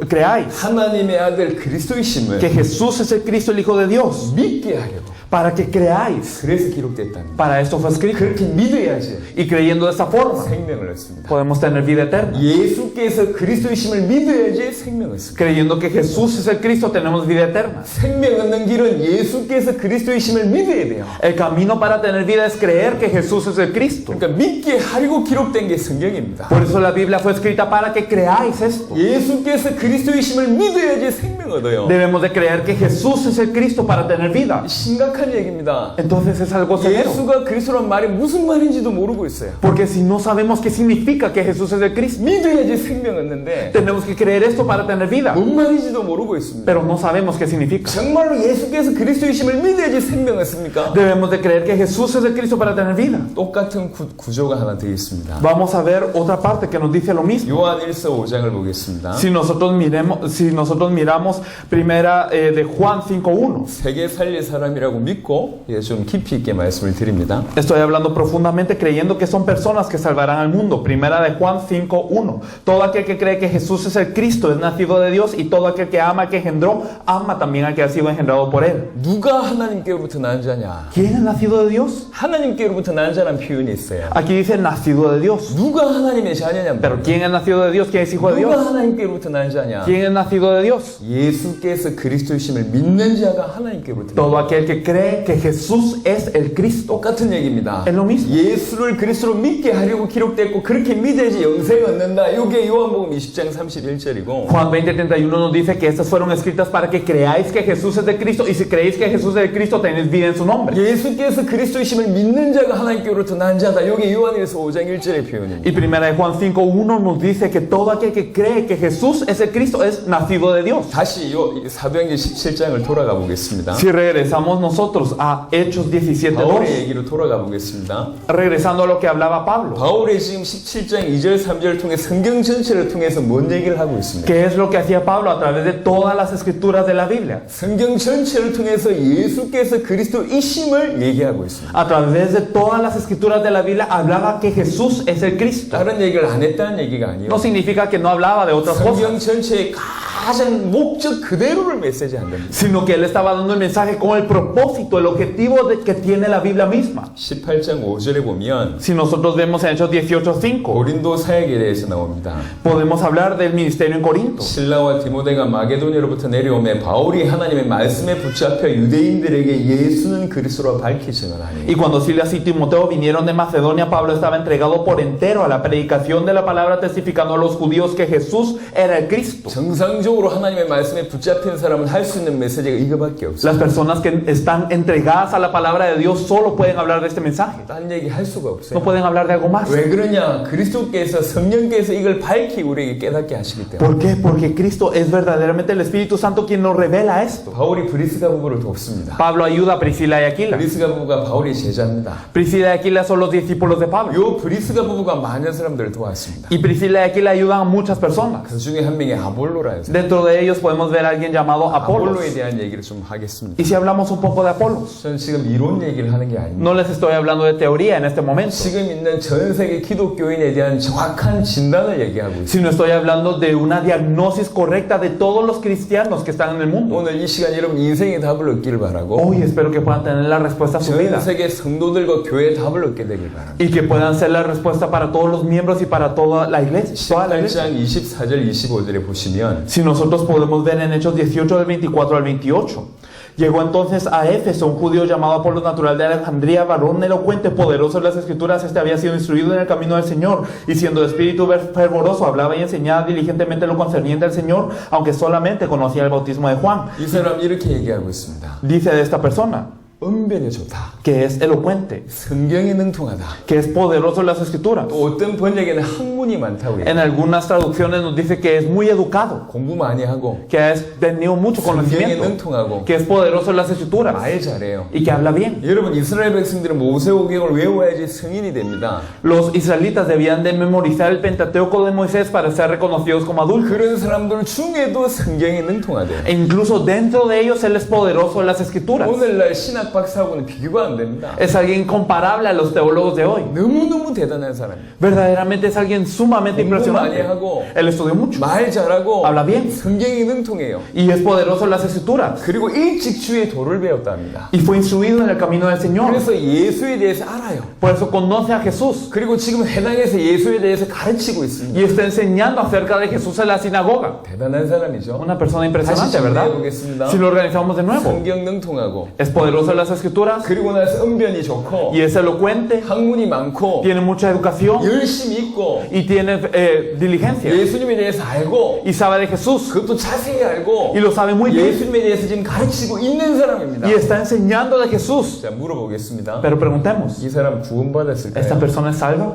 [SPEAKER 2] creáis
[SPEAKER 1] 하나님의 아들 그리스도이심을
[SPEAKER 2] que Jesús es el Cristo, el Hijo de Dios,
[SPEAKER 1] 믿게 하려고.
[SPEAKER 2] para que creáis.
[SPEAKER 1] 그래서 기록됐답니다.
[SPEAKER 2] Para esto fue escrito.
[SPEAKER 1] 그렇게 믿어야지
[SPEAKER 2] Y creyendo de esta forma,
[SPEAKER 1] 생명을 얻습니다.
[SPEAKER 2] podemos tener vida eterna.
[SPEAKER 1] 예수께서 그리스도이심을 믿어야지 생명을 얻습니다.
[SPEAKER 2] Creyendo que Jesús es el Cristo, tenemos vida eterna.
[SPEAKER 1] 생명 얻는 길은 예수께서 그리스도이심을 믿어야 돼요.
[SPEAKER 2] El camino para tener vida es creer que Jesús es el Cristo.
[SPEAKER 1] 그러니까 믿게 하려고 기록된 게 성경입니다.
[SPEAKER 2] Por eso la Biblia fue escrita para que creáis esto.
[SPEAKER 1] 예수께서 그리스도이심을 믿어야지 생명 얻어요.
[SPEAKER 2] Debemos de creer que Jesús es el Cristo para tener vida.
[SPEAKER 1] 심각한 얘기입니다.
[SPEAKER 2] Entonces es algo severo.
[SPEAKER 1] 예수가 그리스도란 말이 무슨 말인지도 모르고 있어요.
[SPEAKER 2] Porque si no sabemos qué significa que Jesús es el Cristo,
[SPEAKER 1] 믿어야지 생명 얻는데
[SPEAKER 2] tenemos que creer esto para tener vida.
[SPEAKER 1] 뭔 말인지도 모르고 있습니다.
[SPEAKER 2] Pero no sabemos qué significa.
[SPEAKER 1] 정말로 예수께서 그리스도이심을 믿어야지 생명 얻습니까?
[SPEAKER 2] Debemos de creer que Jesús es el Cristo para tener vida.
[SPEAKER 1] 똑같은 구조가 하나 더 있습니다.
[SPEAKER 2] Vamos a ver otra parte que nos dice lo mismo.
[SPEAKER 1] 요한 1서 5장을 보겠습니다.
[SPEAKER 2] Si nosotros miramos primera de Juan 5:1,
[SPEAKER 1] 세계 살릴 사람이라고 믿고 좀 깊이 있게 말씀을 드립니다.
[SPEAKER 2] Estoy hablando profundamente creyendo que son personas que salvarán al mundo. Primera de Juan 5:1. Todo aquel que cree que Jesús es el Cristo es nacido de Dios y todo aquel que ama al que engendró, ama también al que ha sido engendrado por él.
[SPEAKER 1] 누가 하나님께로부터 난 자냐?
[SPEAKER 2] ¿Quién es nacido de Dios?
[SPEAKER 1] 하나님께로부터 난 자라는 표현이 있어요.
[SPEAKER 2] Aquí dice nacido de Dios.
[SPEAKER 1] 누가 하나님의 자녀냐?
[SPEAKER 2] Pero ¿quién es nacido de Dios? ¿Quién es hijo de
[SPEAKER 1] 누가
[SPEAKER 2] Dios?
[SPEAKER 1] 하나님께로부터 난 자냐?
[SPEAKER 2] ¿Quién es nacido de Dios?
[SPEAKER 1] 예수께서 그리스도이심을 믿는 자가 하나님께로부터.
[SPEAKER 2] Todo aquel que cree que Jesús es el Cristo.
[SPEAKER 1] 똑같은 얘기입니다.
[SPEAKER 2] Es lo mismo.
[SPEAKER 1] 예수를 그리스도로 믿게 하려고 기록됐고 그렇게 믿어야지 영생 얻는다. 이게 요한복음 20장 31절이고.
[SPEAKER 2] Juan 20:31 nos dice que estas fueron escritas para que creáis que Jesús es de Cristo y si creéis que Jesús es de Cristo tenéis vida en su nombre.
[SPEAKER 1] 예수께서 그리스도이심을 믿는 자가 하나님께로부터 난 자다. 이게 요한일서 5장 1절의 표현입니다.
[SPEAKER 2] Y primera de Juan 5:1 nos dice que todo aquel que cree que Jesús es el Cristo es nacido de Dios.
[SPEAKER 1] 다시 사도행전 17장을 돌아가 보겠습니다.
[SPEAKER 2] Si regresamos nosotros a Hechos 17:2,
[SPEAKER 1] 바울의 얘기로 돌아가 보겠습니다.
[SPEAKER 2] regresando a lo que hablaba Pablo,
[SPEAKER 1] 바울이 지금 17장 2절 3절을 통해 성경 전체를 통해서 뭔 얘기를 하고 있습니다.
[SPEAKER 2] ¿qué es lo que hacía Pablo a través de todas las escrituras de la Biblia?
[SPEAKER 1] 성경 전체를 통해서 예수께서 그리스도이심을 얘기하고 있습니다.
[SPEAKER 2] A través de todas las escrituras de la Biblia hablaba que Jesús es el Cristo.
[SPEAKER 1] 다른 얘기를 안 했다는 얘기가 아니에요.
[SPEAKER 2] No significa que no hablaba de otras cosas,
[SPEAKER 1] 성경 전체의 가장 목적 그대로를 메시지한 겁니다.
[SPEAKER 2] sino que él estaba dando el mensaje con el propósito, el objetivo que tiene la Biblia misma.
[SPEAKER 1] 18장 5절에 보면
[SPEAKER 2] Si nosotros vemos en Hechos 18:5,
[SPEAKER 1] 고린도 사역에 대해서 나옵니다.
[SPEAKER 2] podemos hablar del ministerio en Corinto.
[SPEAKER 1] 실라와 디모데가 마게도니아로부터 내려오매 바울이 하나님의 말씀에 붙잡혀 유대인들에게 예수는 그리스도로 밝히 증언하니.
[SPEAKER 2] Y cuando Silas y Timoteo vinieron de Macedonia, Pablo estaba entregado por entero a la predicación de la palabra, testificando a los judíos que Jesús era el Cristo.
[SPEAKER 1] 정상적으로 하나님의 말씀에 붙잡힌 사람은 할 수 있는 메시지가 이거밖에 없어요.
[SPEAKER 2] Las personas que están entregadas a la palabra de Dios solo pueden hablar de este mensaje.
[SPEAKER 1] 딴 얘기 할 수가 없어요.
[SPEAKER 2] No pueden hablar de algo más.
[SPEAKER 1] 왜 그러냐? 그리스도께서 성령께서 이걸 밝히 우리에게 깨닫게 하시기 때문에.
[SPEAKER 2] ¿Por qué? Porque Cristo es verdaderamente el Espíritu Santo quien nos revela esto.
[SPEAKER 1] 바울이 브리스가 부부를 돕습니다.
[SPEAKER 2] Pablo ayuda a Priscila y Aquila.
[SPEAKER 1] 브리스가 부부가 바울의 제자입니다.
[SPEAKER 2] Priscila y Aquila son los discípulos de Pablo.
[SPEAKER 1] 요 브리스가 부부가 많은 사람들을 도왔습니다.
[SPEAKER 2] Y Priscila y Aquila ayudan a muchas personas.
[SPEAKER 1] 그 중에 한 명이 아볼로라 해서.
[SPEAKER 2] Dentro de ellos podemos ver a alguien llamado Apolos.
[SPEAKER 1] 아볼로에 대한 얘기를 좀 하겠습니다.
[SPEAKER 2] Y si hablamos un poco de Apolos,
[SPEAKER 1] 저는 지금 이론 얘기를 하는 게 아닙니다.
[SPEAKER 2] no les estoy hablando de teoría en este momento,
[SPEAKER 1] 지금 있는 전 세계 기독교인에 대한 정확한 진단을 얘기하고 있습니다.
[SPEAKER 2] sino estoy hablando de una diagnosis correcta de todos los cristianos que están en el mundo.
[SPEAKER 1] 오늘 이 시간 여러분 인생의 답을 얻기를 바라고
[SPEAKER 2] Hoy espero que puedan tener la respuesta a su vida
[SPEAKER 1] 전 세계 성도들과 교회의 답을 얻게 되길 바랍니다.
[SPEAKER 2] y que puedan ser la respuesta para todos los miembros y para toda la iglesia. Toda la iglesia.
[SPEAKER 1] 18장 24절 25절에 보시면
[SPEAKER 2] Si nosotros podemos ver en Hechos 18 del 24 al 28. Llegó entonces a Éfeso un judío llamado Apolo, natural de Alejandría, varón elocuente, poderoso en las escrituras. Este había sido instruido en el camino del Señor y siendo de espíritu fervoroso hablaba y enseñaba diligentemente lo concerniente al Señor, aunque solamente conocía el bautismo de Juan.
[SPEAKER 1] 이 사람 이렇게 얘기하고 있습니다.
[SPEAKER 2] Dice de esta persona
[SPEAKER 1] 언변이 좋다.
[SPEAKER 2] que es elocuente,
[SPEAKER 1] 성경에 능통하다.
[SPEAKER 2] que es poderoso en las escrituras.
[SPEAKER 1] 또 어떤 번역에는 학문이 많다고
[SPEAKER 2] En
[SPEAKER 1] 해요.
[SPEAKER 2] algunas traducciones nos dice que es muy educado,
[SPEAKER 1] 공부 많이 하고
[SPEAKER 2] que ha tenido mucho
[SPEAKER 1] 성경에
[SPEAKER 2] conocimiento,
[SPEAKER 1] 능통하고
[SPEAKER 2] que es poderoso en las escrituras
[SPEAKER 1] 말 잘해요.
[SPEAKER 2] y que habla bien.
[SPEAKER 1] 여러분 이스라엘 백성들은 모세오경을 외워야지 승인이 됩니다.
[SPEAKER 2] Los israelitas debían de memorizar el Pentateuco de Moisés para ser reconocidos como adultos.
[SPEAKER 1] 그런 사람들 중에도 성경에 능통하대요.
[SPEAKER 2] E incluso dentro de ellos él es poderoso en las escrituras.
[SPEAKER 1] 오늘날 신학 박사하고는 비교가 안 됩니다.
[SPEAKER 2] Es alguien comparable a los teólogos de hoy.
[SPEAKER 1] 너무너무 대단한 사람이에요.
[SPEAKER 2] Verdaderamente es alguien sumamente
[SPEAKER 1] 공부 많이
[SPEAKER 2] impresionante.
[SPEAKER 1] 하고
[SPEAKER 2] Él estudió mucho
[SPEAKER 1] 말 잘하고
[SPEAKER 2] Habla bien.
[SPEAKER 1] 성경에 능통해요.
[SPEAKER 2] y es poderoso en las escrituras.
[SPEAKER 1] 그리고 일찍 주의 도를 배웠답니다.
[SPEAKER 2] Y fue instruido en el camino del Señor.
[SPEAKER 1] 그래서 예수에 대해서 알아요.
[SPEAKER 2] Por eso conoce a Jesús.
[SPEAKER 1] 그리고 지금 해당에서 예수에 대해서 가르치고 있습니다.
[SPEAKER 2] Y está enseñando acerca de Jesús en la sinagoga.
[SPEAKER 1] 대단한 사람이죠.
[SPEAKER 2] Una persona impresionante,
[SPEAKER 1] 다시
[SPEAKER 2] ¿verdad?
[SPEAKER 1] 정리해보겠습니다.
[SPEAKER 2] Si lo organizamos de nuevo.
[SPEAKER 1] 성경 능통하고
[SPEAKER 2] Es poderoso en las escrituras.
[SPEAKER 1] 그리고 나서 언변이 좋고
[SPEAKER 2] Y es elocuente.
[SPEAKER 1] 학문이 많고
[SPEAKER 2] Tiene mucha educación.
[SPEAKER 1] 열심히 있고
[SPEAKER 2] Y tiene diligencia.
[SPEAKER 1] 예수님에 대해서 알고
[SPEAKER 2] Y sabe de Jesús.
[SPEAKER 1] 그것도 자세히 알고
[SPEAKER 2] Y lo sabe muy bien.
[SPEAKER 1] 예수님에 대해서 지금 가르치고 있는 사람입니다.
[SPEAKER 2] Y está enseñando de Jesús.
[SPEAKER 1] 자, 물어보겠습니다.
[SPEAKER 2] Pero preguntemos,
[SPEAKER 1] 이 사람 구원받았을까요?
[SPEAKER 2] ¿esta persona es salva?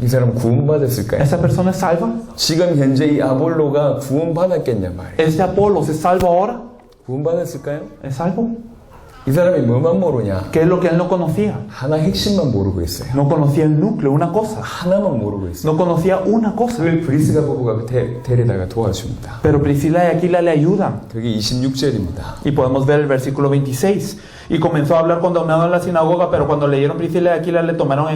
[SPEAKER 1] 이 사람 구원받았을까요?
[SPEAKER 2] ¿Esta persona es salva?
[SPEAKER 1] 지금 현재 이 아볼로가 구원받았겠냐 말이에요.
[SPEAKER 2] ¿Este Apolo es salvo ahora?
[SPEAKER 1] 구원받았을까요?
[SPEAKER 2] ¿Es salvo?
[SPEAKER 1] 이 사람이 뭐만 모르냐?
[SPEAKER 2] ¿Qué es lo que él no conocía?
[SPEAKER 1] 하나 핵심만 모르고 있어요.
[SPEAKER 2] No conocía el núcleo, una cosa.
[SPEAKER 1] 하나만 모르고 있어요.
[SPEAKER 2] No conocía una cosa.
[SPEAKER 1] 그걸 브리스가 부부가 데려다가 도와줍니다.
[SPEAKER 2] Pero Priscila y Aquila le ayudan.
[SPEAKER 1] 그게 26절입니다.
[SPEAKER 2] Y podemos ver el versículo 26. Y comenzó a hablar con denuedo en la sinagoga, pero cuando leyeron Priscila y Aquila le tomaron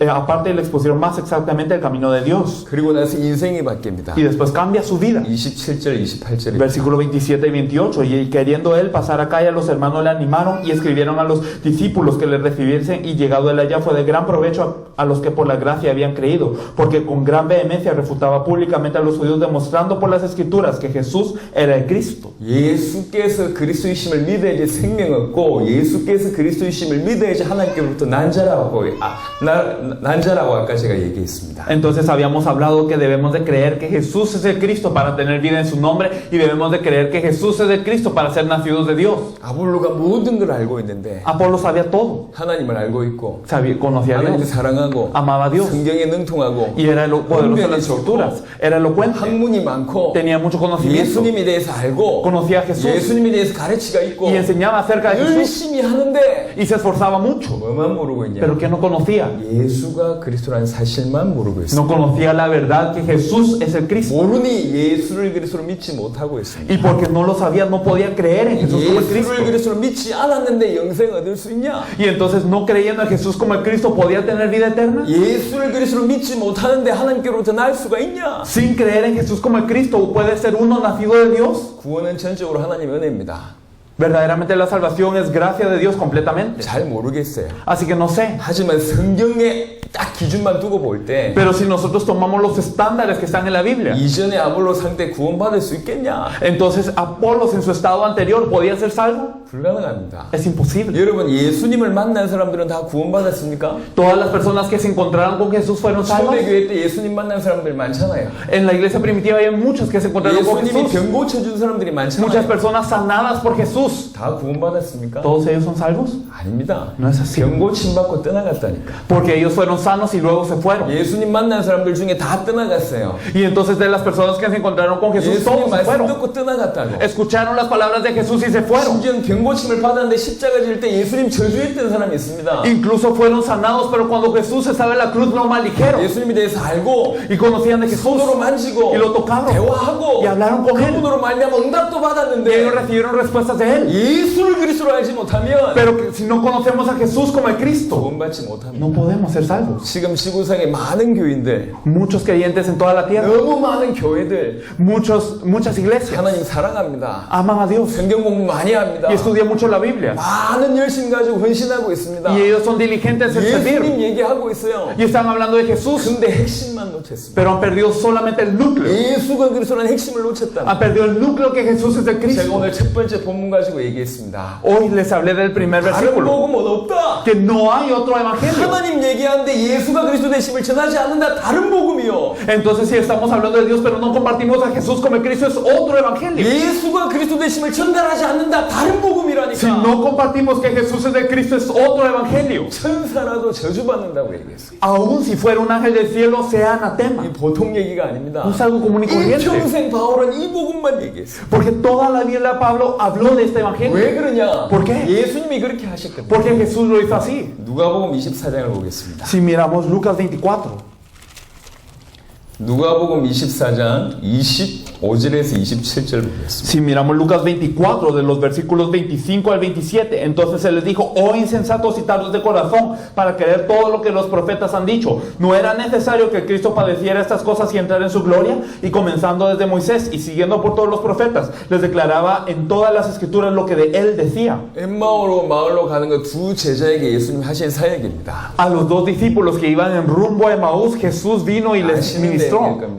[SPEAKER 2] aparte y le expusieron más exactamente el camino de Dios.
[SPEAKER 1] 그리고 나서 인생이 바뀝니다.
[SPEAKER 2] Y después cambia su vida.
[SPEAKER 1] 27절, 28절입니다.
[SPEAKER 2] Versículo 27 y 28. Y queriendo él pasar acá, ya los hermanos le animaron y escribieron a los discípulos que le recibiesen. Y llegado él allá fue de gran provecho a los que por la gracia habían creído, porque con gran vehemencia refutaba públicamente a los judíos, demostrando por las escrituras que Jesús era el Cristo.
[SPEAKER 1] 예수께서 그리스도이심을 믿어야지 생명 얻고 예수께서 그리스도이심을 믿어야지 하나님께로부터 난자라고 아까 제가 얘기했습니다.
[SPEAKER 2] Entonces habíamos hablado que debemos de creer que Jesús es el Cristo para tener vida en su nombre, y debemos de creer que Jesús es el Cristo para ser nacidos de Dios.
[SPEAKER 1] 아볼로가 모든 걸 알고 있는데
[SPEAKER 2] Apolo sabía todo,
[SPEAKER 1] 하나님을 알고 있고
[SPEAKER 2] conocía a
[SPEAKER 1] 하나님을
[SPEAKER 2] Dios,
[SPEAKER 1] 사랑하고
[SPEAKER 2] amaba a Dios,
[SPEAKER 1] 성경에 능통하고
[SPEAKER 2] y era poderoso en las escrituras, era elocuente,
[SPEAKER 1] 학문이 많고
[SPEAKER 2] tenía mucho conocimiento,
[SPEAKER 1] 예수님에 대해서 알고
[SPEAKER 2] conocía a Jesús
[SPEAKER 1] 예수님에 대해서 가르치가 있고
[SPEAKER 2] y enseñaba acerca de Jesús
[SPEAKER 1] 열심히 하는데
[SPEAKER 2] y se esforzaba mucho.
[SPEAKER 1] 뭐만 모르고 있냐?
[SPEAKER 2] Pero que no conocía,
[SPEAKER 1] 예수가 그리스도라는 사실만 모르고 있어요.
[SPEAKER 2] no conocía la verdad que Jesús es el Cristo.
[SPEAKER 1] 모르니 예수를 그리스도로 믿지 못하고 있습니다.
[SPEAKER 2] Y porque no lo sabía, no podía creer en Jesús como el Cristo.
[SPEAKER 1] 예수를 그리스도로 믿지 않았는데 영생 얻을 수 있냐?
[SPEAKER 2] Y entonces, no creyendo en Jesús como el Cristo, podía tener vida eterna.
[SPEAKER 1] 예수를 그리스도로 믿지 못하는데 하나님께로부터 날 수가 있냐?
[SPEAKER 2] Sin creer en Jesús como el Cristo, puede ser uno nacido de Dios.
[SPEAKER 1] 구원은 전적으로 하나님의 은혜입니다.
[SPEAKER 2] Verdaderamente la salvación es gracia de Dios completamente.
[SPEAKER 1] 잘 모르겠어요.
[SPEAKER 2] Así que no sé.
[SPEAKER 1] 하지만 성경에 딱 기준만 두고 볼 때
[SPEAKER 2] Pero si nosotros tomamos los estándares que están en la Biblia,
[SPEAKER 1] 이전에 아볼로 상태 구원받을 수 있겠냐?
[SPEAKER 2] entonces Apolos en su estado anterior podía ser salvo.
[SPEAKER 1] 불가능합니다.
[SPEAKER 2] Es imposible.
[SPEAKER 1] 여러분 예수님을 만난 사람들은 다 구원받았습니까?
[SPEAKER 2] Todas las personas que se encontraron con Jesús fueron salvos.
[SPEAKER 1] 초대교회 때 예수님 만난 사람들 많잖아요.
[SPEAKER 2] En la iglesia primitiva hay muchos que se encontraron con
[SPEAKER 1] 예수님이
[SPEAKER 2] Jesús.
[SPEAKER 1] 병 고쳐준 사람들이
[SPEAKER 2] Muchas
[SPEAKER 1] 많잖아요.
[SPEAKER 2] personas sanadas por Jesús.
[SPEAKER 1] 다 구원받았습니까?
[SPEAKER 2] ¿Todos ellos son salvos?
[SPEAKER 1] 아닙니다.
[SPEAKER 2] No es así.
[SPEAKER 1] 병 고침 받고 떠나갔다니까.
[SPEAKER 2] Porque ellos fueron sanos y luego se fueron.
[SPEAKER 1] 예수님 만난 사람들 중에 다 떠나갔어요.
[SPEAKER 2] Y entonces de las personas que se encontraron con Jesús,
[SPEAKER 1] 예수님
[SPEAKER 2] todos se
[SPEAKER 1] 말씀
[SPEAKER 2] fueron.
[SPEAKER 1] 듣고 떠나갔다고.
[SPEAKER 2] Escucharon las palabras de Jesús y se fueron.
[SPEAKER 1] 심지어 병 고침을 받았는데 십자가 질 때 예수님 저주했던 사람이 있습니다.
[SPEAKER 2] Incluso fueron sanados, pero cuando Jesús estaba en la cruz no maldijeron.
[SPEAKER 1] 예수님에 대해서 알고
[SPEAKER 2] Y conocían de Jesús.
[SPEAKER 1] 손으로 만지고
[SPEAKER 2] Y lo tocaron.
[SPEAKER 1] 대화하고
[SPEAKER 2] Y hablaron con él.
[SPEAKER 1] 그분으로 말미암아 응답도
[SPEAKER 2] Y
[SPEAKER 1] 받았는데
[SPEAKER 2] ellos recibieron respuestas de él.
[SPEAKER 1] 예수를 그리스도로 알지 못하면
[SPEAKER 2] Pero que si no conocemos a Jesús como el Cristo,
[SPEAKER 1] 구원받지 못합니다.
[SPEAKER 2] no podemos ser salvos.
[SPEAKER 1] 지금 지구상에 많은 교인들,
[SPEAKER 2] Muchos creyentes en toda la tierra,
[SPEAKER 1] 너무 많은 교회들
[SPEAKER 2] muchas iglesias
[SPEAKER 1] 하나님 사랑합니다.
[SPEAKER 2] aman a Dios
[SPEAKER 1] 성경 공부 많이 합니다.
[SPEAKER 2] y estudian mucho la Biblia.
[SPEAKER 1] 많은 열심 가지고 헌신하고 있습니다.
[SPEAKER 2] Y ellos son diligentes en servir.
[SPEAKER 1] 예수님 얘기하고 있어요.
[SPEAKER 2] Y están hablando de Jesús,
[SPEAKER 1] 근데 핵심만 놓쳤습니다.
[SPEAKER 2] pero han perdido solamente el núcleo.
[SPEAKER 1] 예수가 그리스도라는 핵심을 놓쳤다.
[SPEAKER 2] Han perdido el núcleo que Jesús es el
[SPEAKER 1] 제가
[SPEAKER 2] Cristo.
[SPEAKER 1] 오늘 첫 번째 본문 가지고 얘기했습니다.
[SPEAKER 2] Hoy les hablé del primer
[SPEAKER 1] 다른
[SPEAKER 2] versículo,
[SPEAKER 1] 복음은 없다.
[SPEAKER 2] que no hay otro evangelio.
[SPEAKER 1] 하나님 얘기하는데 예수가 그리스도 되심을 전하지 않는다. 다른 복음이요.
[SPEAKER 2] Entonces, si estamos hablando de Dios, pero no compartimos a Jesús como el Cristo, es otro evangelio.
[SPEAKER 1] 예수가 그리스도 되심을 전달하지 않는다. 다른 복음이라니까.
[SPEAKER 2] Si no compartimos que Jesús es el Cristo, es otro evangelio.
[SPEAKER 1] 천사라도 저주받는다고 얘기했어요.
[SPEAKER 2] Aún si fuera un ángel del cielo, sea anatema.
[SPEAKER 1] 이 보통 얘기가 아닙니다.
[SPEAKER 2] No es algo común y corriente.
[SPEAKER 1] 일평생 바울은 이 복음만 얘기했어요.
[SPEAKER 2] Porque toda la Biblia Pablo habló de este evangelio.
[SPEAKER 1] 왜 그러냐?
[SPEAKER 2] ¿Por qué?
[SPEAKER 1] 예수님이 그렇게 하셨거든요.
[SPEAKER 2] Porque Jesús lo hizo así.
[SPEAKER 1] 누가복음 24장을 보겠습니다.
[SPEAKER 2] Si miramos Lucas 24,
[SPEAKER 1] 누가복음 24장 25절에서 27절 보겠습니다.
[SPEAKER 2] si miramos Lucas 24, de los versículos 25 al 27, entonces se les dijo: oh insensatos y tardos de corazón, para creer todo lo que los profetas han dicho. ¿No era necesario que el Cristo padeciera estas cosas y entrara en su gloria? Y comenzando desde Moisés y siguiendo por todos los profetas, les declaraba en todas las escrituras lo que de él decía.
[SPEAKER 1] 엠마오로 마을로 가는 그 두 제자에게 예수님 하신 사역입니다.
[SPEAKER 2] A los dos discípulos que iban en rumbo a Emaús, Jesús vino y les ministró.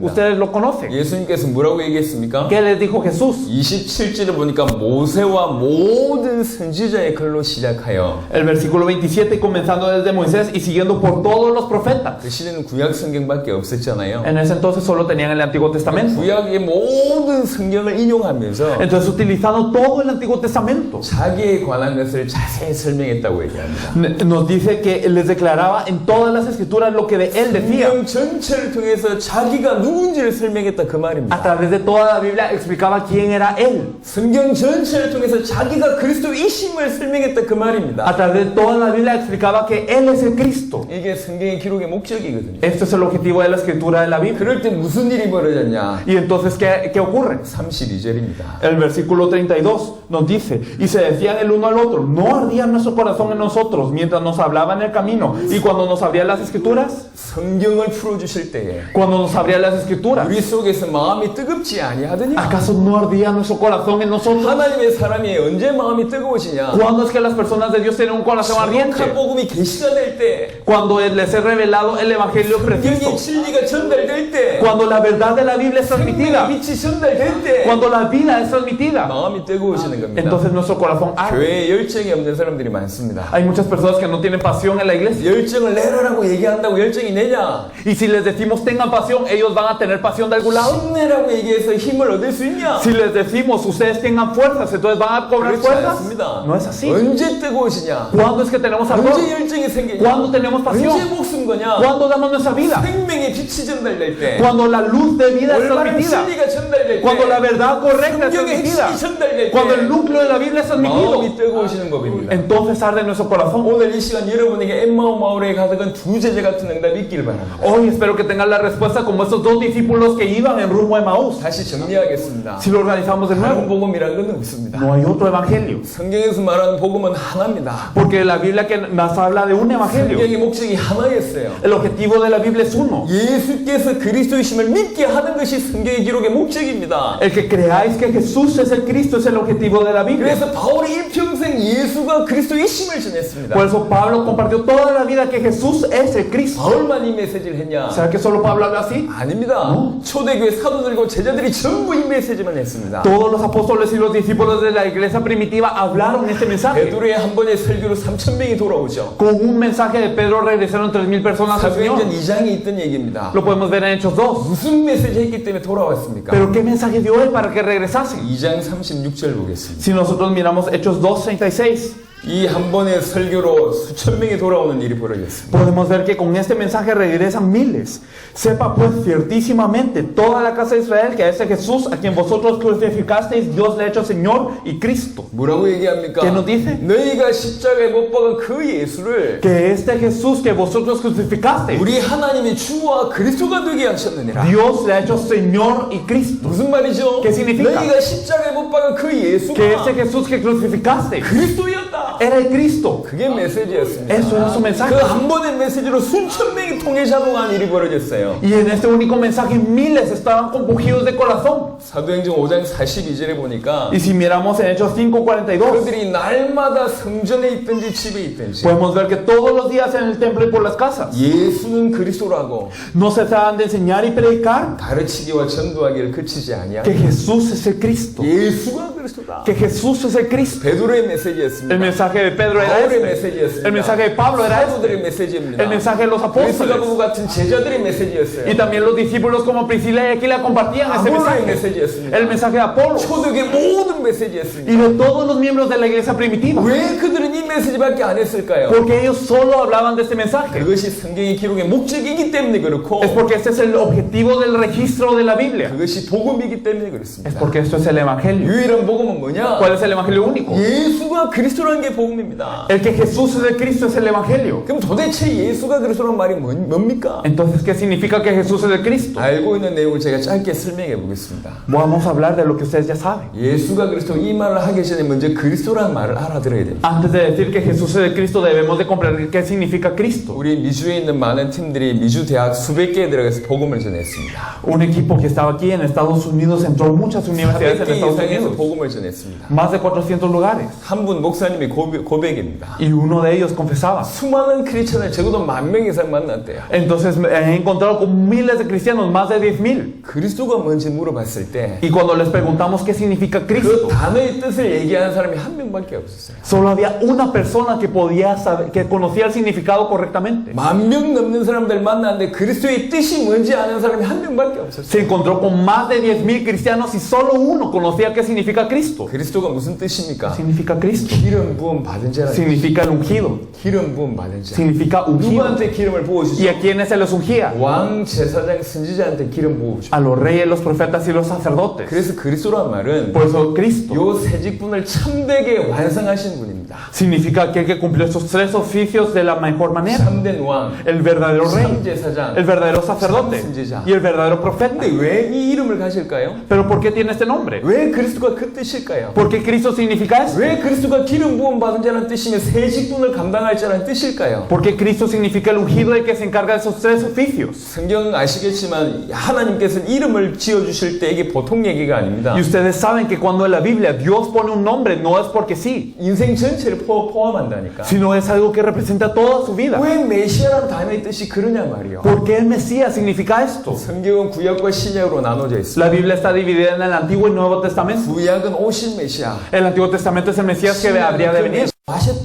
[SPEAKER 2] Ustedes lo conocen.
[SPEAKER 1] 예수님께서 뭐라고 얘기했습니까?
[SPEAKER 2] ¿Qué les dijo Jesús?
[SPEAKER 1] 27절을 보니까 모세와 모든 선지자의 글로 시작하여
[SPEAKER 2] El versículo 27, comenzando desde Moisés y siguiendo por todos los profetas.
[SPEAKER 1] 그 시대는 구약 성경밖에 없었잖아요.
[SPEAKER 2] En ese entonces solo tenían el Antiguo Testamento.
[SPEAKER 1] 구약의 모든 성경을 인용하면서
[SPEAKER 2] Entonces, utilizando todo el Antiguo Testamento,
[SPEAKER 1] 자기에 관한 것을 자세히 설명했다고 얘기합니다.
[SPEAKER 2] nos dice que les declaraba en todas las escrituras lo que de él decía.
[SPEAKER 1] 성경 전체를 통해서 자기가 누군지를 설명했다 그
[SPEAKER 2] A
[SPEAKER 1] 말입니다.
[SPEAKER 2] través de toda la Biblia explicaba quién era Él.
[SPEAKER 1] 성경 전체를 통해서 자기가 그리스도이심을 설명했다 그 말입니다.
[SPEAKER 2] A través de toda la Biblia explicaba que Él es el Cristo.
[SPEAKER 1] 이게 성경의 기록의 목적이거든요.
[SPEAKER 2] Esto es el objetivo de la escritura de la Biblia.
[SPEAKER 1] 그럴 때 무슨 일이 벌어졌냐?
[SPEAKER 2] Y entonces, ¿qué ocurre?
[SPEAKER 1] 32절입니다.
[SPEAKER 2] El versículo 32 nos dice, y se decían el uno al otro, ¿no ardía nuestro corazón en nosotros mientras nos hablaba en el camino? Y cuando nos abría las escrituras,
[SPEAKER 1] 성경을 풀어주실 때에
[SPEAKER 2] cuando nos abría las escrituras,
[SPEAKER 1] 우리 속에서 마음이 뜨겁지 아니하더냐?
[SPEAKER 2] ¿acaso no ardía nuestro corazón en nosotros?
[SPEAKER 1] 하나님의 사람이 언제 마음이 뜨거워지냐?
[SPEAKER 2] ¿Cuándo es que las personas de Dios tienen un corazón
[SPEAKER 1] 정확한
[SPEAKER 2] ardiente?
[SPEAKER 1] 복음이 계시가 될 때,
[SPEAKER 2] Cuando les he revelado el evangelio preciso,
[SPEAKER 1] 성경의 진리가 전달될 때,
[SPEAKER 2] cuando la verdad de la Biblia es transmitida,
[SPEAKER 1] 생명의 빛이 전달될 때,
[SPEAKER 2] cuando la vida es transmitida,
[SPEAKER 1] 마음이 뜨거워지는 겁니다.
[SPEAKER 2] entonces nuestro corazón arde.
[SPEAKER 1] 교회에 열정이 없는 사람들이 많습니다.
[SPEAKER 2] Hay muchas personas que no tienen pasión en la iglesia.
[SPEAKER 1] 열정을 내라라고 얘기한다고 열정이 내냐?
[SPEAKER 2] Y si les decimos tengan pasión, ellos van a tener pasión de algún lado.
[SPEAKER 1] 힘내라고 얘기해서 힘을 얻을 수 있냐?
[SPEAKER 2] Si les decimos ustedes tengan fuerzas, entonces van a cobrar
[SPEAKER 1] 그렇지
[SPEAKER 2] fuerzas.
[SPEAKER 1] 않습니다.
[SPEAKER 2] No es así.
[SPEAKER 1] 언제 뜨거워지냐?
[SPEAKER 2] ¿Cuándo es que tenemos ardor?
[SPEAKER 1] 언제 열정이 생기냐?
[SPEAKER 2] ¿Cuándo tenemos
[SPEAKER 1] 언제
[SPEAKER 2] pasión?
[SPEAKER 1] 목숨 거냐?
[SPEAKER 2] ¿Cuándo damos nuestra vida?
[SPEAKER 1] 생명의 빛이 전달될 때,
[SPEAKER 2] Cuando la luz de vida es
[SPEAKER 1] 올바른
[SPEAKER 2] transmitida.
[SPEAKER 1] 진리가 전달될
[SPEAKER 2] Cuando la
[SPEAKER 1] 때,
[SPEAKER 2] verdad correcta es
[SPEAKER 1] 성경의
[SPEAKER 2] transmitida.
[SPEAKER 1] 핵심이 전달될
[SPEAKER 2] Cuando el
[SPEAKER 1] 때,
[SPEAKER 2] núcleo de la Biblia es transmitido.
[SPEAKER 1] 마음이 뜨거워지는 법입니다.
[SPEAKER 2] Entonces arde nuestro corazón.
[SPEAKER 1] 오늘 이 시간 여러분에게 엠마오 마을에 가득한 두 제자 같은 응답이 있길 바랍니다.
[SPEAKER 2] Hoy espero que tengan la respuesta como estos dos discípulos que iban en rumbo a Emaús.
[SPEAKER 1] 다시 정리하겠습니다.
[SPEAKER 2] Si lo organizamos de
[SPEAKER 1] 다른
[SPEAKER 2] nuevo,
[SPEAKER 1] 복음이란 건 없습니다.
[SPEAKER 2] no hay otro evangelio.
[SPEAKER 1] 성경에서 말하는 복음은 하나입니다.
[SPEAKER 2] Porque la Biblia que nos habla de un evangelio.
[SPEAKER 1] 성경의 목적이 하나였어요.
[SPEAKER 2] El objetivo de la Biblia es uno.
[SPEAKER 1] 예수께서 그리스도이심을 믿게 하는 것이 성경의 기록의 목적입니다.
[SPEAKER 2] El que creáis que Jesús es el Cristo es el objetivo de la Biblia.
[SPEAKER 1] 그래서 바울이 일평생 예수가 그리스도이심을 전했습니다.
[SPEAKER 2] Por eso Pablo compartió toda la vida que Jesús es el Cristo.
[SPEAKER 1] 바울만 이 메시지를 했냐?
[SPEAKER 2] ¿Será que solo Pablo habla así?
[SPEAKER 1] 아닙니다. 초대교회 사도들과 제자들이 전부 이 메시지만 했습니다.
[SPEAKER 2] Todos los apóstoles y los discípulos de la iglesia primitiva hablaron este mensaje.
[SPEAKER 1] 베드로의 한 번의 설교로 3,000명이 돌아오죠.
[SPEAKER 2] Con un mensaje de Pedro regresaron 3,000 personas al Señor.
[SPEAKER 1] 사도행전 2장에 있던 얘기입니다.
[SPEAKER 2] Lo podemos ver en Hechos 2.
[SPEAKER 1] 무슨 메시지 했기 때문에 돌아왔습니까?
[SPEAKER 2] Pero ¿qué mensaje dio él para que regresase?
[SPEAKER 1] 2장 36절 보겠습니다.
[SPEAKER 2] Si nosotros miramos Hechos 2:36,
[SPEAKER 1] 이 한 번의 설교로 수천 명이 돌아오는 일이 벌어졌습니다.
[SPEAKER 2] podemos ver que con este mensaje regresan miles. Sepa pues ciertísimamente toda la casa de Israel que a ese Jesús a quien vosotros crucificasteis, Dios le ha hecho Señor y Cristo.
[SPEAKER 1] 뭐라고 얘기합니까?
[SPEAKER 2] ¿Qué nos dice?
[SPEAKER 1] 너희가 십자가에 못 박은 그 예수를
[SPEAKER 2] Que este Jesús que vosotros crucificasteis,
[SPEAKER 1] 우리 하나님이 주와 그리스도가 되게 하셨느니라.
[SPEAKER 2] Dios le ha hecho Señor y Cristo.
[SPEAKER 1] 무슨 말이죠?
[SPEAKER 2] ¿Qué significa?
[SPEAKER 1] 너희가 십자가에 못 박은 그
[SPEAKER 2] Que este
[SPEAKER 1] 예수가
[SPEAKER 2] Jesús que crucificasteis
[SPEAKER 1] 그리스도였다.
[SPEAKER 2] era el Cristo.
[SPEAKER 1] 그게 메시지였습니다.
[SPEAKER 2] Eso era su mensaje.
[SPEAKER 1] 그 한 번의 메시지로 수천 명이 통해 잡아간 일이 벌어졌어요.
[SPEAKER 2] Y en este único mensaje miles estaban compungidos de corazón.
[SPEAKER 1] 사도행전 5장 42절에 보니까
[SPEAKER 2] Y si miramos en Hechos 5:42,
[SPEAKER 1] 그들이 날마다 성전에 있든지 집에 있든지
[SPEAKER 2] podemos ver que todos los días en el templo y por las casas
[SPEAKER 1] 예수는 그리스도라고
[SPEAKER 2] no cesaban de enseñar y predicar
[SPEAKER 1] 가르치기와 전도하기를 그치지
[SPEAKER 2] que
[SPEAKER 1] 아니하고
[SPEAKER 2] Jesús es el Cristo.
[SPEAKER 1] 예수가 그리스도다.
[SPEAKER 2] Que Jesús es el Cristo.
[SPEAKER 1] 베드로의 메시지였습니다.
[SPEAKER 2] El mensaje de Pedro era
[SPEAKER 1] 바울의
[SPEAKER 2] este.
[SPEAKER 1] 메시지였습니다.
[SPEAKER 2] El mensaje de Pablo era
[SPEAKER 1] 사도들의
[SPEAKER 2] este.
[SPEAKER 1] 메시지입니다.
[SPEAKER 2] El mensaje de los
[SPEAKER 1] 그리스도
[SPEAKER 2] apóstoles.
[SPEAKER 1] 부부 같은 제자들의 메시지였어요.
[SPEAKER 2] Y también los discípulos como Priscila y Aquila compartían ese
[SPEAKER 1] 아볼로의
[SPEAKER 2] mensaje.
[SPEAKER 1] 메시지였습니다.
[SPEAKER 2] El mensaje de Apolo
[SPEAKER 1] 초대교회 모든 메시지였습니다.
[SPEAKER 2] y de todos los miembros de la iglesia primitiva.
[SPEAKER 1] 왜 그들은 이 메시지밖에 안 했을까요?
[SPEAKER 2] Porque ellos solo hablaban de este mensaje.
[SPEAKER 1] 그것이 성경의 기록의 목적이기 때문에 그렇고
[SPEAKER 2] Es porque este es el objetivo del registro de la Biblia.
[SPEAKER 1] 그것이 복음이기 때문에
[SPEAKER 2] Es
[SPEAKER 1] 그렇습니다.
[SPEAKER 2] porque esto es el evangelio.
[SPEAKER 1] 유일한 복음은 뭐냐?
[SPEAKER 2] ¿Cuál es el evangelio único?
[SPEAKER 1] 예수가 그리스도라는 게 복음입니다.
[SPEAKER 2] El que Jesús es el Cristo es el evangelio.
[SPEAKER 1] 그럼 도대체 예수가 그리스도란 말이 뭡니까?
[SPEAKER 2] Entonces, ¿qué significa que Jesús es el Cristo?
[SPEAKER 1] 알고 있는 내용을 제가 짧게 설명해 보겠습니다.
[SPEAKER 2] Vamos a hablar de lo que ustedes ya saben.
[SPEAKER 1] 예수가 그리스도 이 말을 하기 전에 먼저 그리스도라는 말을 알아들어야 됩니다.
[SPEAKER 2] Antes de decir que Jesús es el Cristo, debemos de comprender qué significa Cristo.
[SPEAKER 1] 우리 미주에 있는 많은 팀들이 미주 대학 수백 개에 들어가서 복음을 전했습니다.
[SPEAKER 2] Un equipo que estaba aquí en Estados Unidos entró a muchas universidades en
[SPEAKER 1] 400개
[SPEAKER 2] Estados
[SPEAKER 1] 이상에서
[SPEAKER 2] Unidos.
[SPEAKER 1] 복음을 전했습니다.
[SPEAKER 2] Más de 400 lugares.
[SPEAKER 1] 한 분 목사님이 고백입니다.
[SPEAKER 2] Y uno de ellos confesaba.
[SPEAKER 1] 수많은 크리스천을 적어도 10,000명 이상 만났대요.
[SPEAKER 2] Entonces he encontrado con miles de cristianos, más de 10,000.
[SPEAKER 1] 그리스도가 뭔지 물어봤을 때
[SPEAKER 2] Y cuando les preguntamos qué significa
[SPEAKER 1] 그
[SPEAKER 2] Cristo,
[SPEAKER 1] 단어의 뜻을 얘기하는 사람이 한 명밖에 없었어요.
[SPEAKER 2] solo había una persona que podía saber, que conocía el significado correctamente.
[SPEAKER 1] 10,000명 넘는 사람들 만났는데 그리스도의 뜻이 뭔지 아는 사람이 한 명밖에 없었어요.
[SPEAKER 2] Se encontró con más de 10,000 cristianos y solo uno conocía qué significa Cristo.
[SPEAKER 1] 그리스도가 무슨 뜻입니까?
[SPEAKER 2] Significa Cristo.
[SPEAKER 1] 기름 부음 받은 자라.
[SPEAKER 2] Significa el ungido.
[SPEAKER 1] 기름 부음 받은 자.
[SPEAKER 2] Significa ungido.
[SPEAKER 1] 누구한테 기름을
[SPEAKER 2] ¿Y
[SPEAKER 1] 부어주죠?
[SPEAKER 2] a quiénes se les ungía?
[SPEAKER 1] 왕, 제사장, 선지자한테 기름 부어주죠.
[SPEAKER 2] A los reyes, los profetas y los sacerdotes.
[SPEAKER 1] 그래서 그리스도란 말은
[SPEAKER 2] Por eso Cristo
[SPEAKER 1] 요 세 직분을 참되게 완성하신 분입니다.
[SPEAKER 2] significa aquel que cumplió estos tres oficios de la mejor manera.
[SPEAKER 1] 참된 왕,
[SPEAKER 2] El verdadero rey,
[SPEAKER 1] 참제사장.
[SPEAKER 2] el verdadero sacerdote y el verdadero profeta.
[SPEAKER 1] 근데 왜 이 이름을 가실까요?
[SPEAKER 2] Pero ¿por qué tiene este nombre?
[SPEAKER 1] 왜 그리스도가 그 뜻일까요?
[SPEAKER 2] ¿Por qué Cristo significa eso?
[SPEAKER 1] 왜 그리스도가 기름 부음 받은 자라는 뜻이며 세 직분을 감당할 자라는 뜻일까요?
[SPEAKER 2] Porque Cristo significa el ungido el que se encarga de esos tres oficios.
[SPEAKER 1] 성경 아시겠지만 하나님께서는 이름을 지어주실 때 이게 보통 얘기가 아닙니다.
[SPEAKER 2] Y ustedes saben que cuando en la Biblia Dios pone un nombre no es porque sí,
[SPEAKER 1] 인생 전체를 포함한다니까.
[SPEAKER 2] sino es algo que representa toda su vida.
[SPEAKER 1] 왜 메시아라는 단어의 뜻이 그러냐 말이요.
[SPEAKER 2] ¿Por qué el Mesías significa esto?
[SPEAKER 1] 성경은 구약과 신약으로 나눠져 있습니다.
[SPEAKER 2] La Biblia está dividida en el Antiguo y Nuevo Testamento.
[SPEAKER 1] 구약은 오신 메시아,
[SPEAKER 2] El Antiguo Testamento es el Mesías que habría de venir.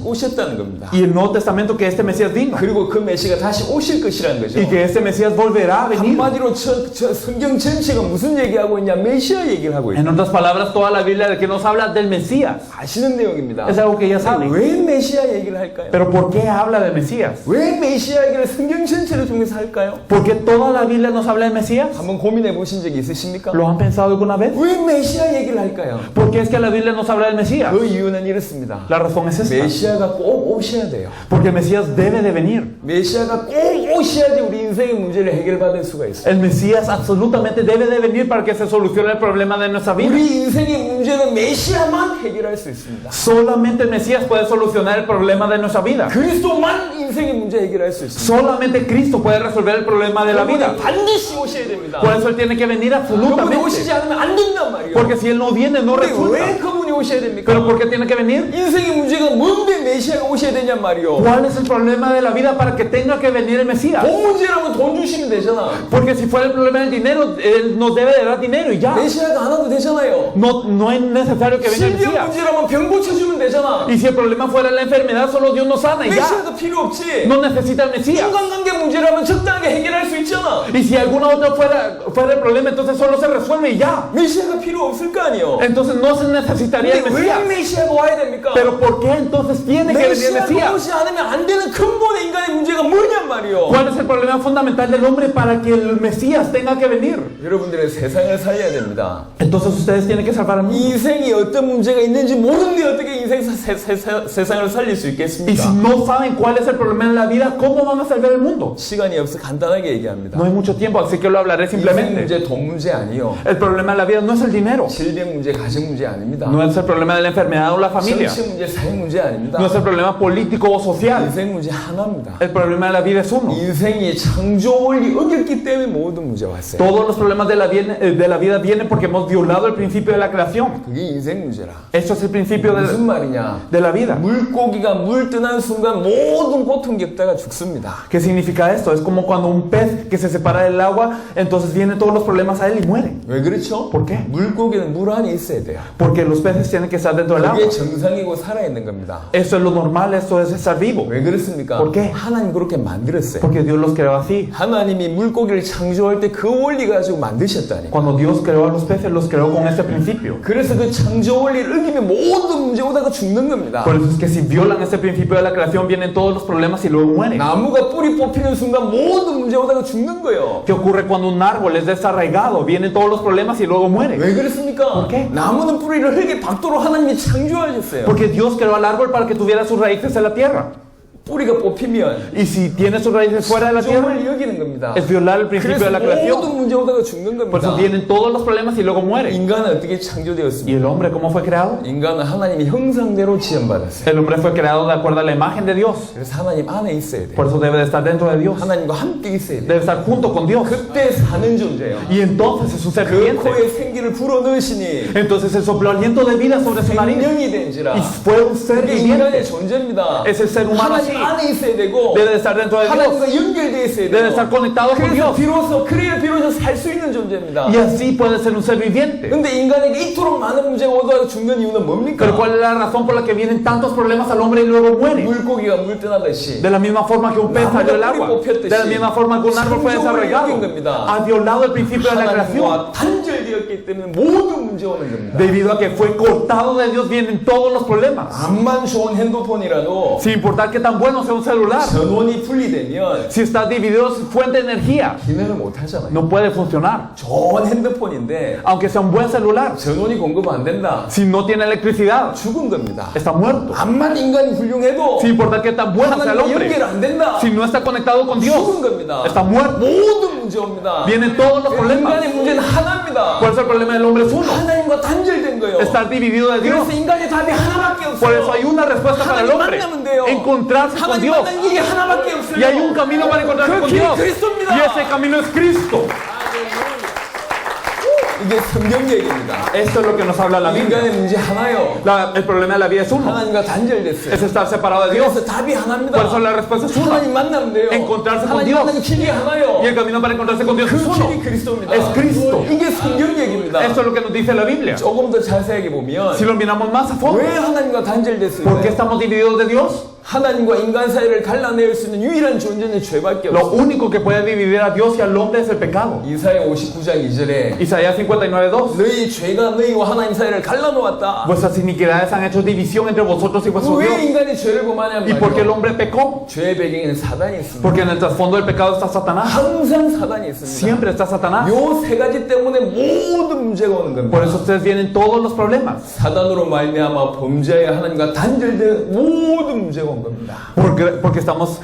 [SPEAKER 1] 오셨다는 겁니다.
[SPEAKER 2] Y el Nuevo Testamento que este Mesías vino.
[SPEAKER 1] 그리고 그 메시아가 다시 오실 것이라는 거죠.
[SPEAKER 2] Y que este Mesías volverá a venir.
[SPEAKER 1] 한마디로 저 성경 전체가 무슨 얘기하고 있냐? 메시아 얘기를 하고
[SPEAKER 2] En
[SPEAKER 1] 있다.
[SPEAKER 2] otras palabras, toda la Biblia de que nos habla del Mesías.
[SPEAKER 1] 아시는 내용입니다.
[SPEAKER 2] Es algo que ya saben.
[SPEAKER 1] 왜 메시아 얘기를 할까요?
[SPEAKER 2] Pero ¿por qué habla del Mesías?
[SPEAKER 1] 왜 메시아 얘기를 성경 전체를 통해서 할까요?
[SPEAKER 2] ¿Por qué toda la Biblia nos habla del Mesías?
[SPEAKER 1] 한번 고민해 보신 적이 있으십니까?
[SPEAKER 2] ¿Lo han pensado alguna vez?
[SPEAKER 1] 왜 메시아 얘기를 할까요?
[SPEAKER 2] ¿Por qué es que la Biblia nos habla del Mesías?
[SPEAKER 1] 그 이유는 이렇습니다.
[SPEAKER 2] La razón es esta.
[SPEAKER 1] 메시아가 꼭 오셔야 돼요.
[SPEAKER 2] Porque el Mesías debe de venir.
[SPEAKER 1] 메시아가 꼭 오셔야지 우리 인생의 문제를 해결받을 수가 있어요.
[SPEAKER 2] El Mesías absolutamente debe de venir para que se solucione el problema de nuestra vida.
[SPEAKER 1] 우리 인생의 문제는 메시아만 해결할 수 있습니다.
[SPEAKER 2] Solamente el Mesías puede solucionar el problema de nuestra vida.
[SPEAKER 1] 그리스도만 인생의 문제 해결할 수 있습니다.
[SPEAKER 2] Solamente Cristo puede resolver el problema de la vida.
[SPEAKER 1] 반드시 오셔야 됩니다.
[SPEAKER 2] Por eso Él tiene que venir
[SPEAKER 1] 그분이
[SPEAKER 2] absolutamente.
[SPEAKER 1] 오시지 않으면 안 된단 말이에요.
[SPEAKER 2] Porque si Él no viene, no
[SPEAKER 1] 근데
[SPEAKER 2] resulta.
[SPEAKER 1] 왜 그분이 오셔야 됩니까?
[SPEAKER 2] ¿Pero por qué tiene que venir?
[SPEAKER 1] 인생의 문제가 뭔데 메시아가 오셔야 되냔 말이요.
[SPEAKER 2] ¿Cuál es el problema de la vida para que tenga que venir el Mesías?
[SPEAKER 1] 돈 문제라면 돈 주시면 되잖아.
[SPEAKER 2] Porque si fuera el problema del dinero, Él nos debe de dar dinero y ya.
[SPEAKER 1] 메시아가 안 와도 되잖아요.
[SPEAKER 2] No es necesario que venga el
[SPEAKER 1] 질병
[SPEAKER 2] Mesías.
[SPEAKER 1] 문제라면 병 고쳐주면 되잖아.
[SPEAKER 2] Y si el problema fuera la enfermedad, solo Dios nos sana y ya.
[SPEAKER 1] 메시아가 필요 없지.
[SPEAKER 2] No necesita el Mesías.
[SPEAKER 1] 인간관계 문제라면 적당하게 해결할 수 있잖아.
[SPEAKER 2] Y si alguna otra fuera el problema, entonces solo se resuelve y ya.
[SPEAKER 1] 메시아가 필요 없을 거 아니에요.
[SPEAKER 2] Entonces no se necesitaría el
[SPEAKER 1] 근데 왜
[SPEAKER 2] Mesías.
[SPEAKER 1] 메시아가 와야 됩니까?
[SPEAKER 2] Pero ¿por qué entonces tiene que venir el
[SPEAKER 1] 메시아가
[SPEAKER 2] Mesías?
[SPEAKER 1] 오지 않으면 안 되는 근본의 인간의 문제가 뭐냔 말이요.
[SPEAKER 2] ¿Cuál es el problema fundamental del hombre para que el Mesías tenga que venir?
[SPEAKER 1] 여러분들의 세상을 살려야 됩니다.
[SPEAKER 2] Entonces ustedes tienen que salvar al mundo.
[SPEAKER 1] 인생이 어떤 문제가 있는지 모르는데 어떻게 인생 세상을 살릴 수
[SPEAKER 2] Y
[SPEAKER 1] 있겠습니까?
[SPEAKER 2] si no saben cuál es el problema en la vida, ¿cómo van a salvar el mundo?
[SPEAKER 1] 시간이 없어 간단하게 얘기합니다.
[SPEAKER 2] No hay mucho tiempo, así que lo hablaré
[SPEAKER 1] 인생
[SPEAKER 2] simplemente.
[SPEAKER 1] 문제, 돈 문제 아니요.
[SPEAKER 2] El problema de la vida no es el dinero,
[SPEAKER 1] 질병 문제, 가정 문제 아닙니다.
[SPEAKER 2] no es el problema de la enfermedad o la familia,
[SPEAKER 1] 정치 문제, 사회 문제 아닙니다.
[SPEAKER 2] no es el problema político o social.
[SPEAKER 1] 인생 문제 하나입니다.
[SPEAKER 2] El problema de la vida es uno.
[SPEAKER 1] 인생이 창조 원리 어겼기 때문에 모든 문제가 왔어요.
[SPEAKER 2] Todos los problemas de la vida vienen porque hemos violado el principio de la creación.
[SPEAKER 1] 그게 인생 문제라.
[SPEAKER 2] Esto es el principio
[SPEAKER 1] 무슨 말이냐?
[SPEAKER 2] de la vida.
[SPEAKER 1] 물고기가 물 떠난 순간 모든 고통 겪다가 죽습니다.
[SPEAKER 2] ¿Qué significa esto? Es como cuando un pez que se separa del agua, entonces vienen todos los problemas a él y muere.
[SPEAKER 1] 왜 그렇죠?
[SPEAKER 2] ¿Por qué?
[SPEAKER 1] 물고기는 물 안에 있어야 돼요.
[SPEAKER 2] Porque los peces tienen que estar dentro del agua.
[SPEAKER 1] 그게 정상이고 살아있는 겁니다.
[SPEAKER 2] Esto es lo normal, esto es estar vivo.
[SPEAKER 1] 왜 그렇습니까?
[SPEAKER 2] ¿Por qué?
[SPEAKER 1] 하나님 그렇게 만들었어요.
[SPEAKER 2] Porque Dios los creó así.
[SPEAKER 1] 하나님이 물고기를 창조할 때 그 원리 가지고 만드셨다니.
[SPEAKER 2] Cuando Dios creó a los peces, los creó con este principio.
[SPEAKER 1] 그래서 그 창조 원리를 어기면 모든 문제 오다가 죽는 겁니다.
[SPEAKER 2] Por eso es que si violan este principio de la creación, vienen todos los problemas y luego mueren.
[SPEAKER 1] 나무가 뿌리 뽑히는 순간 모든 문제 오다가 죽는 거예요.
[SPEAKER 2] ¿Qué ocurre cuando un árbol es desarraigado? Vienen todos los problemas y luego muere.
[SPEAKER 1] 왜 그렇습니까?
[SPEAKER 2] ¿Por qué?
[SPEAKER 1] 나무는 뿌리를 흙에 박도록 하나님이 창조하셨어요.
[SPEAKER 2] Porque Dios creó al árbol para que tuviera sus raíces en la tierra.
[SPEAKER 1] 뿌리가 뽑히면
[SPEAKER 2] Y si tiene sus raíces fuera de la tierra,
[SPEAKER 1] 창조를 여기는 겁니다.
[SPEAKER 2] es violar el principio de
[SPEAKER 1] 그래서
[SPEAKER 2] la creación.
[SPEAKER 1] 모든 문제 오다가 죽는
[SPEAKER 2] Por eso
[SPEAKER 1] 겁니다.
[SPEAKER 2] vienen todos los problemas y luego muere.
[SPEAKER 1] 인간은 어떻게
[SPEAKER 2] ¿Y
[SPEAKER 1] 창조되었습니까?
[SPEAKER 2] el hombre cómo fue creado?
[SPEAKER 1] 인간은 하나님의 형상대로 지음받았어요.
[SPEAKER 2] El hombre fue creado de acuerdo a la imagen de Dios.
[SPEAKER 1] 그래서 하나님 안에 있어야 돼요.
[SPEAKER 2] Por eso debe de estar dentro de Dios.
[SPEAKER 1] 하나님과 함께 있어야 돼요.
[SPEAKER 2] Debe estar junto con Dios.
[SPEAKER 1] 그때 사는 존재예요.
[SPEAKER 2] Y entonces es un ser
[SPEAKER 1] 그
[SPEAKER 2] viviente.
[SPEAKER 1] 코에 생기를 공기를 불어 넣으시니
[SPEAKER 2] Entonces Él sopló aliento de vida sobre su nariz
[SPEAKER 1] 생명이 된지라.
[SPEAKER 2] y fue un ser
[SPEAKER 1] 그게
[SPEAKER 2] viviente.
[SPEAKER 1] 인간의 존재입니다.
[SPEAKER 2] Es el ser humano así.
[SPEAKER 1] 하나님 안에 있어야 되고
[SPEAKER 2] Debe de estar dentro de Dios.
[SPEAKER 1] 하나님과 연결되어 있어야
[SPEAKER 2] Debe
[SPEAKER 1] 돼요.
[SPEAKER 2] estar conectado con
[SPEAKER 1] 그래서
[SPEAKER 2] Dios.
[SPEAKER 1] 비로소 그래야 비로소 살 수 있는 존재입니다.
[SPEAKER 2] Y así puede ser un ser viviente.
[SPEAKER 1] 근데 인간에게 이토록 많은 문제가 오다가 죽는 이유는 뭡니까?
[SPEAKER 2] Pero ¿cuál es la razón por la que vienen tantos problemas al hombre y luego muere?
[SPEAKER 1] 물고기가 물 떠나듯이
[SPEAKER 2] De la misma forma que un pez salió del agua. De la misma forma que un árbol fue desarrollado. Ha violado el principio de la creación.
[SPEAKER 1] 하나님과 단절되었기 때문에 모든 문제가 오는 겁니다.
[SPEAKER 2] Debido a que fue cortado de Dios vienen todos los problemas.
[SPEAKER 1] 암만 좋은 핸드폰이라도
[SPEAKER 2] Sin importar qué tan bueno sea un celular.
[SPEAKER 1] 전원이 분리되면
[SPEAKER 2] Si está dividido su fuente de energía,
[SPEAKER 1] 기능을 못 하잖아요.
[SPEAKER 2] no puede funcionar.
[SPEAKER 1] 좋은 핸드폰인데
[SPEAKER 2] Aunque sea un buen celular,
[SPEAKER 1] 전원이 공급 안 된다.
[SPEAKER 2] si no tiene electricidad,
[SPEAKER 1] 죽은 겁니다.
[SPEAKER 2] está muerto.
[SPEAKER 1] 암만 인간이 훌륭해도
[SPEAKER 2] Sin importar qué tan bueno sea el
[SPEAKER 1] 하나님과 연결
[SPEAKER 2] hombre,
[SPEAKER 1] 안 된다.
[SPEAKER 2] si no está conectado con Dios,
[SPEAKER 1] 죽은 겁니다.
[SPEAKER 2] está muerto.
[SPEAKER 1] 모든 문제 옵니다.
[SPEAKER 2] Vienen todos los problemas.
[SPEAKER 1] 인간의 문제는 하나입니다.
[SPEAKER 2] Por eso el problema del hombre es uno,
[SPEAKER 1] 하나님과 단절된 거예요.
[SPEAKER 2] estar dividido de Dios.
[SPEAKER 1] 그래서 인간의 답이 하나밖에 없어요.
[SPEAKER 2] Por eso hay una respuesta para el
[SPEAKER 1] 하나님
[SPEAKER 2] hombre,
[SPEAKER 1] 만나면 돼요.
[SPEAKER 2] encontrarse con
[SPEAKER 1] 하나님
[SPEAKER 2] Dios.
[SPEAKER 1] 만나는 길이 하나밖에 없어요.
[SPEAKER 2] Y hay un camino para encontrarse
[SPEAKER 1] 그
[SPEAKER 2] con
[SPEAKER 1] 길이
[SPEAKER 2] Dios.
[SPEAKER 1] 그리스도입니다.
[SPEAKER 2] Y ese camino es Cristo.
[SPEAKER 1] 이게 성경 얘기입니다.
[SPEAKER 2] Esto es lo que nos habla la Biblia.
[SPEAKER 1] 인간의 문제 하나요.
[SPEAKER 2] El problema de la vida es uno,
[SPEAKER 1] 하나님과 단절됐어요.
[SPEAKER 2] es estar separado de Dios.
[SPEAKER 1] 그래서 답이 하나입니다.
[SPEAKER 2] Por eso la respuesta es una.
[SPEAKER 1] 하나님 만나면 돼요.
[SPEAKER 2] Encontrarse con
[SPEAKER 1] 하나님
[SPEAKER 2] Dios.
[SPEAKER 1] 만나는 길이 하나요.
[SPEAKER 2] Y el camino para encontrarse con Dios es
[SPEAKER 1] 그
[SPEAKER 2] uno.
[SPEAKER 1] 길이 그리스도입니다.
[SPEAKER 2] Es Cristo.
[SPEAKER 1] 이게 성경 얘기입니다.
[SPEAKER 2] Esto es lo que nos dice la Biblia.
[SPEAKER 1] 조금 더 자세하게 보면
[SPEAKER 2] Si lo miramos más a fondo,
[SPEAKER 1] 왜 하나님과 단절됐어요?
[SPEAKER 2] ¿por qué estamos divididos de Dios?
[SPEAKER 1] 하나님과 인간 사이를 갈라낼 수 있는 유일한 존재는 죄밖에
[SPEAKER 2] Lo
[SPEAKER 1] 없어요.
[SPEAKER 2] único que puede dividir a Dios y al hombre es el pecado.
[SPEAKER 1] 이사야 59장 2절에
[SPEAKER 2] Isaías 59:2.
[SPEAKER 1] 너희 죄가 너희와 하나님 사이를 갈라놓았다.
[SPEAKER 2] Vuestras iniquidades han hecho división entre vosotros y vuestro
[SPEAKER 1] 왜
[SPEAKER 2] Dios.
[SPEAKER 1] 인간이 죄를 범하냐면
[SPEAKER 2] ¿Y por qué el
[SPEAKER 1] 말이에요.
[SPEAKER 2] hombre pecó?
[SPEAKER 1] 죄의 배경에는 사단이 있습니다.
[SPEAKER 2] Porque en el trasfondo del pecado está Satanás.
[SPEAKER 1] 항상 사단이 있습니다.
[SPEAKER 2] Siempre está Satanás.
[SPEAKER 1] 요 세 가지 때문에 모든 문제가 오는 겁니다.
[SPEAKER 2] Por eso ustedes vienen todos los problemas.
[SPEAKER 1] 사단으로 말미암아 범죄하여 하나님과 단절된 모든 문제가 온 겁니다.
[SPEAKER 2] Porque estamos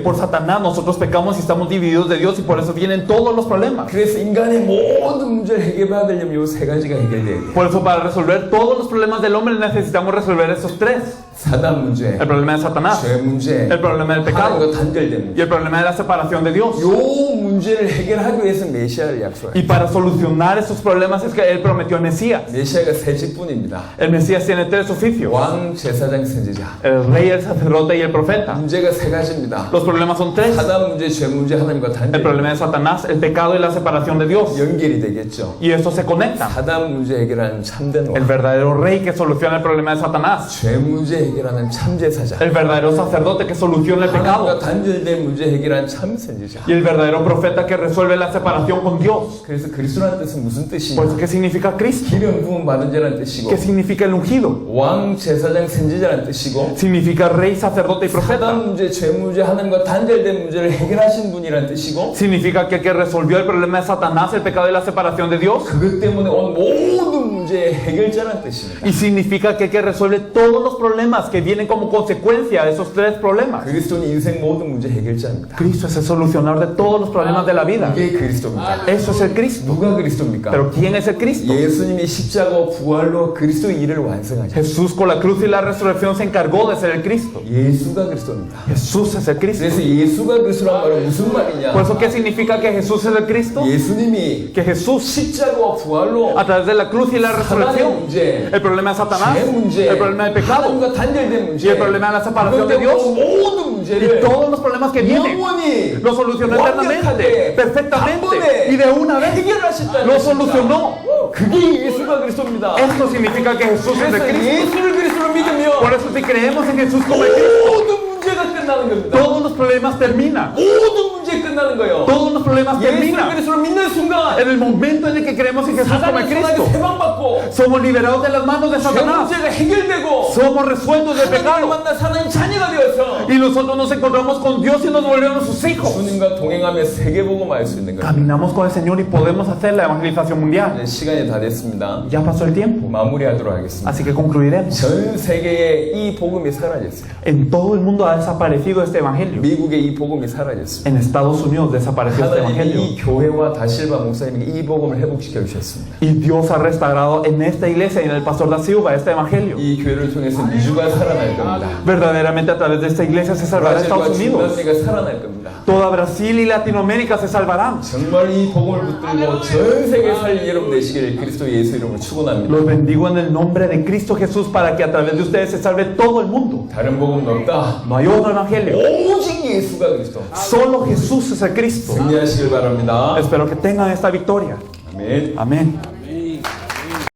[SPEAKER 2] por Satanás, nosotros pecamos y estamos divididos de Dios y por eso vienen todos los problemas.
[SPEAKER 1] 그래서 인간의 모든 문제를 해결받으려면 요 세 가지가 해결돼야 돼요.
[SPEAKER 2] Por eso para resolver todos los problemas del hombre necesitamos resolver esos tres.
[SPEAKER 1] 사단 문제,
[SPEAKER 2] El problema de Satanás,
[SPEAKER 1] 죄 문제,
[SPEAKER 2] el problema del pecado
[SPEAKER 1] 하나님과 단절된
[SPEAKER 2] y
[SPEAKER 1] 문제.
[SPEAKER 2] el problema de la separación de Dios.
[SPEAKER 1] 요 문제를 해결하기 위해서 메시아를 약속해요.
[SPEAKER 2] Y para solucionar esos problemas es que Él prometió el Mesías.
[SPEAKER 1] 메시아가 세 직분입니다.
[SPEAKER 2] El Mesías tiene tres oficios:
[SPEAKER 1] 왕, 제사장, 선지자.
[SPEAKER 2] el rey, el sacerdote y el profeta.
[SPEAKER 1] 문제가 세 가지입니다.
[SPEAKER 2] Los problemas son tres:
[SPEAKER 1] 사단 문제, 죄 문제, 하나님과
[SPEAKER 2] el
[SPEAKER 1] 단절.
[SPEAKER 2] problema de Satanás, el pecado y la separación de Dios.
[SPEAKER 1] 연결이 되겠죠.
[SPEAKER 2] Y estos se conectan.
[SPEAKER 1] 사단 문제 해결하는 참된
[SPEAKER 2] El
[SPEAKER 1] 왕,
[SPEAKER 2] verdadero rey que soluciona el problema de Satanás,
[SPEAKER 1] 죄 문제 해결하는 참제사장,
[SPEAKER 2] el verdadero sacerdote que soluciona el pecado
[SPEAKER 1] 하나님과 단절된 문제 해결하는 참선지자.
[SPEAKER 2] y el verdadero profeta que resuelve la separación con Dios.
[SPEAKER 1] 그래서 그리스도라는 뜻은 무슨 뜻이냐?
[SPEAKER 2] Pues, ¿qué significa Cristo?
[SPEAKER 1] 기름 부음 받은 자라는 뜻이고,
[SPEAKER 2] ¿Qué significa el ungido?
[SPEAKER 1] 왕, 제사장, 선지자라는 뜻이고,
[SPEAKER 2] Significa rey, sacerdote y profeta.
[SPEAKER 1] 사단 문제, 죄 문제, 하나님과 단절된 문제를 해결하신 분이라는 뜻이고,
[SPEAKER 2] Significa que el que resolvió el problema de Satanás, el pecado y la separación de Dios.
[SPEAKER 1] 그것 때문에 온 모든 문제의 해결자라는 뜻입니다.
[SPEAKER 2] Y significa que el que resuelve todos los problemas que vienen como consecuencia de esos tres problemas.
[SPEAKER 1] 그리스도는 인생 모든 문제 해결자입니다.
[SPEAKER 2] Cristo es el solucionador de todos los problemas de la vida.
[SPEAKER 1] 이게 그리스도입니다.
[SPEAKER 2] Eso es el Cristo.
[SPEAKER 1] 누가 그리스도입니까?
[SPEAKER 2] Pero ¿quién es el Cristo?
[SPEAKER 1] 예수님이 십자가와 부활로 그리스도의 일을 완성하셨어요.
[SPEAKER 2] Jesús con la cruz y la resurrección se encargó de ser el Cristo.
[SPEAKER 1] 예수가 그리스도입니다.
[SPEAKER 2] Jesús es el Cristo.
[SPEAKER 1] 그래서 예수가 그리스도란 말은 무슨 말이냐?
[SPEAKER 2] Por eso, ¿qué significa que Jesús es el Cristo?
[SPEAKER 1] 예수님이
[SPEAKER 2] Que Jesús,
[SPEAKER 1] 십자가와 부활로
[SPEAKER 2] a través de la cruz y la
[SPEAKER 1] 사단의
[SPEAKER 2] resurrección,
[SPEAKER 1] 문제,
[SPEAKER 2] el problema de Satanás,
[SPEAKER 1] 죄 문제,
[SPEAKER 2] el problema del pecado
[SPEAKER 1] 하나님과 단절된 문제,
[SPEAKER 2] y el problema de la separación de
[SPEAKER 1] 그것 때문에
[SPEAKER 2] Dios
[SPEAKER 1] 모든
[SPEAKER 2] y
[SPEAKER 1] 문제를
[SPEAKER 2] todos los problemas que vienen,
[SPEAKER 1] 영원히
[SPEAKER 2] lo solucionó eternamente, perfectamente y de una vez
[SPEAKER 1] 해결하셨다는
[SPEAKER 2] lo
[SPEAKER 1] 것입니다.
[SPEAKER 2] solucionó.
[SPEAKER 1] 그게 예수가 그리스도입니다.
[SPEAKER 2] Esto significa que Jesús es el
[SPEAKER 1] 그래서
[SPEAKER 2] Cristo.
[SPEAKER 1] 예수를 그리스도로 믿으면
[SPEAKER 2] Por eso, si creemos en Jesús como el Cristo,
[SPEAKER 1] 모든 문제가 끝나는 겁니다.
[SPEAKER 2] todos los problemas terminan.
[SPEAKER 1] 모든 문제 끝나는 거예요.
[SPEAKER 2] Todos los problemas
[SPEAKER 1] 예수를
[SPEAKER 2] terminan.
[SPEAKER 1] 그리스도로 믿는 순간
[SPEAKER 2] En el momento en el que creemos en Jesús como el
[SPEAKER 1] 사단의 손아에
[SPEAKER 2] Cristo,
[SPEAKER 1] 해방받고
[SPEAKER 2] somos liberados de las manos de
[SPEAKER 1] 죄
[SPEAKER 2] Satanás.
[SPEAKER 1] 문제가 해결되고
[SPEAKER 2] Somos resueltos del
[SPEAKER 1] 하나님을
[SPEAKER 2] pecado.
[SPEAKER 1] 만나 하나님 자녀가 되어서
[SPEAKER 2] Y nosotros nos encontramos con Dios y nos volvemos sus hijos.
[SPEAKER 1] 주님과 동행하며 세계복음을 알 수 있는 거예요.
[SPEAKER 2] Caminamos con el Señor y podemos hacer la evangelización mundial.
[SPEAKER 1] 이제 시간이 다 됐습니다.
[SPEAKER 2] Ya pasó el tiempo,
[SPEAKER 1] 마무리하도록 하겠습니다.
[SPEAKER 2] así que concluiremos.
[SPEAKER 1] 전 세계에 이 복음이 사라졌어요.
[SPEAKER 2] En todo el mundo ha desaparecido este evangelio.
[SPEAKER 1] 미국에 이 복음이 사라졌어요.
[SPEAKER 2] En Estados Unidos desapareció este
[SPEAKER 1] 하나님이
[SPEAKER 2] evangelio.
[SPEAKER 1] 이 교회와 다실바 목사님이 이 복음을 회복시켜 주셨습니다.
[SPEAKER 2] Y Dios ha restaurado en esta iglesia y en el pastor Da Silva este evangelio.
[SPEAKER 1] 이 교회를 통해서 미주가 살아날 겁니다.
[SPEAKER 2] Verdaderamente a través de esta iglesia se salvará
[SPEAKER 1] 브라질과
[SPEAKER 2] Estados Unidos.
[SPEAKER 1] 중남미가 살아날 겁니다.
[SPEAKER 2] Toda Brasil y Latinoamérica se salvarán.
[SPEAKER 1] 정말 이 복음을 붙들고 전 세계 살린 여러분 되시기를 그리스도 예수 이름으로 축원합니다.
[SPEAKER 2] Los bendigo en el nombre de Cristo Jesús para que a través de ustedes se salve todo el mundo.
[SPEAKER 1] 다른 복음은 없다.
[SPEAKER 2] No hay otro evangelio.
[SPEAKER 1] 오직 예수가 그리스도.
[SPEAKER 2] Solo Jesús es el Cristo.
[SPEAKER 1] 승리하시길 바랍니다.
[SPEAKER 2] Espero que tengan esta victoria.
[SPEAKER 1] 아멘.
[SPEAKER 2] Amén.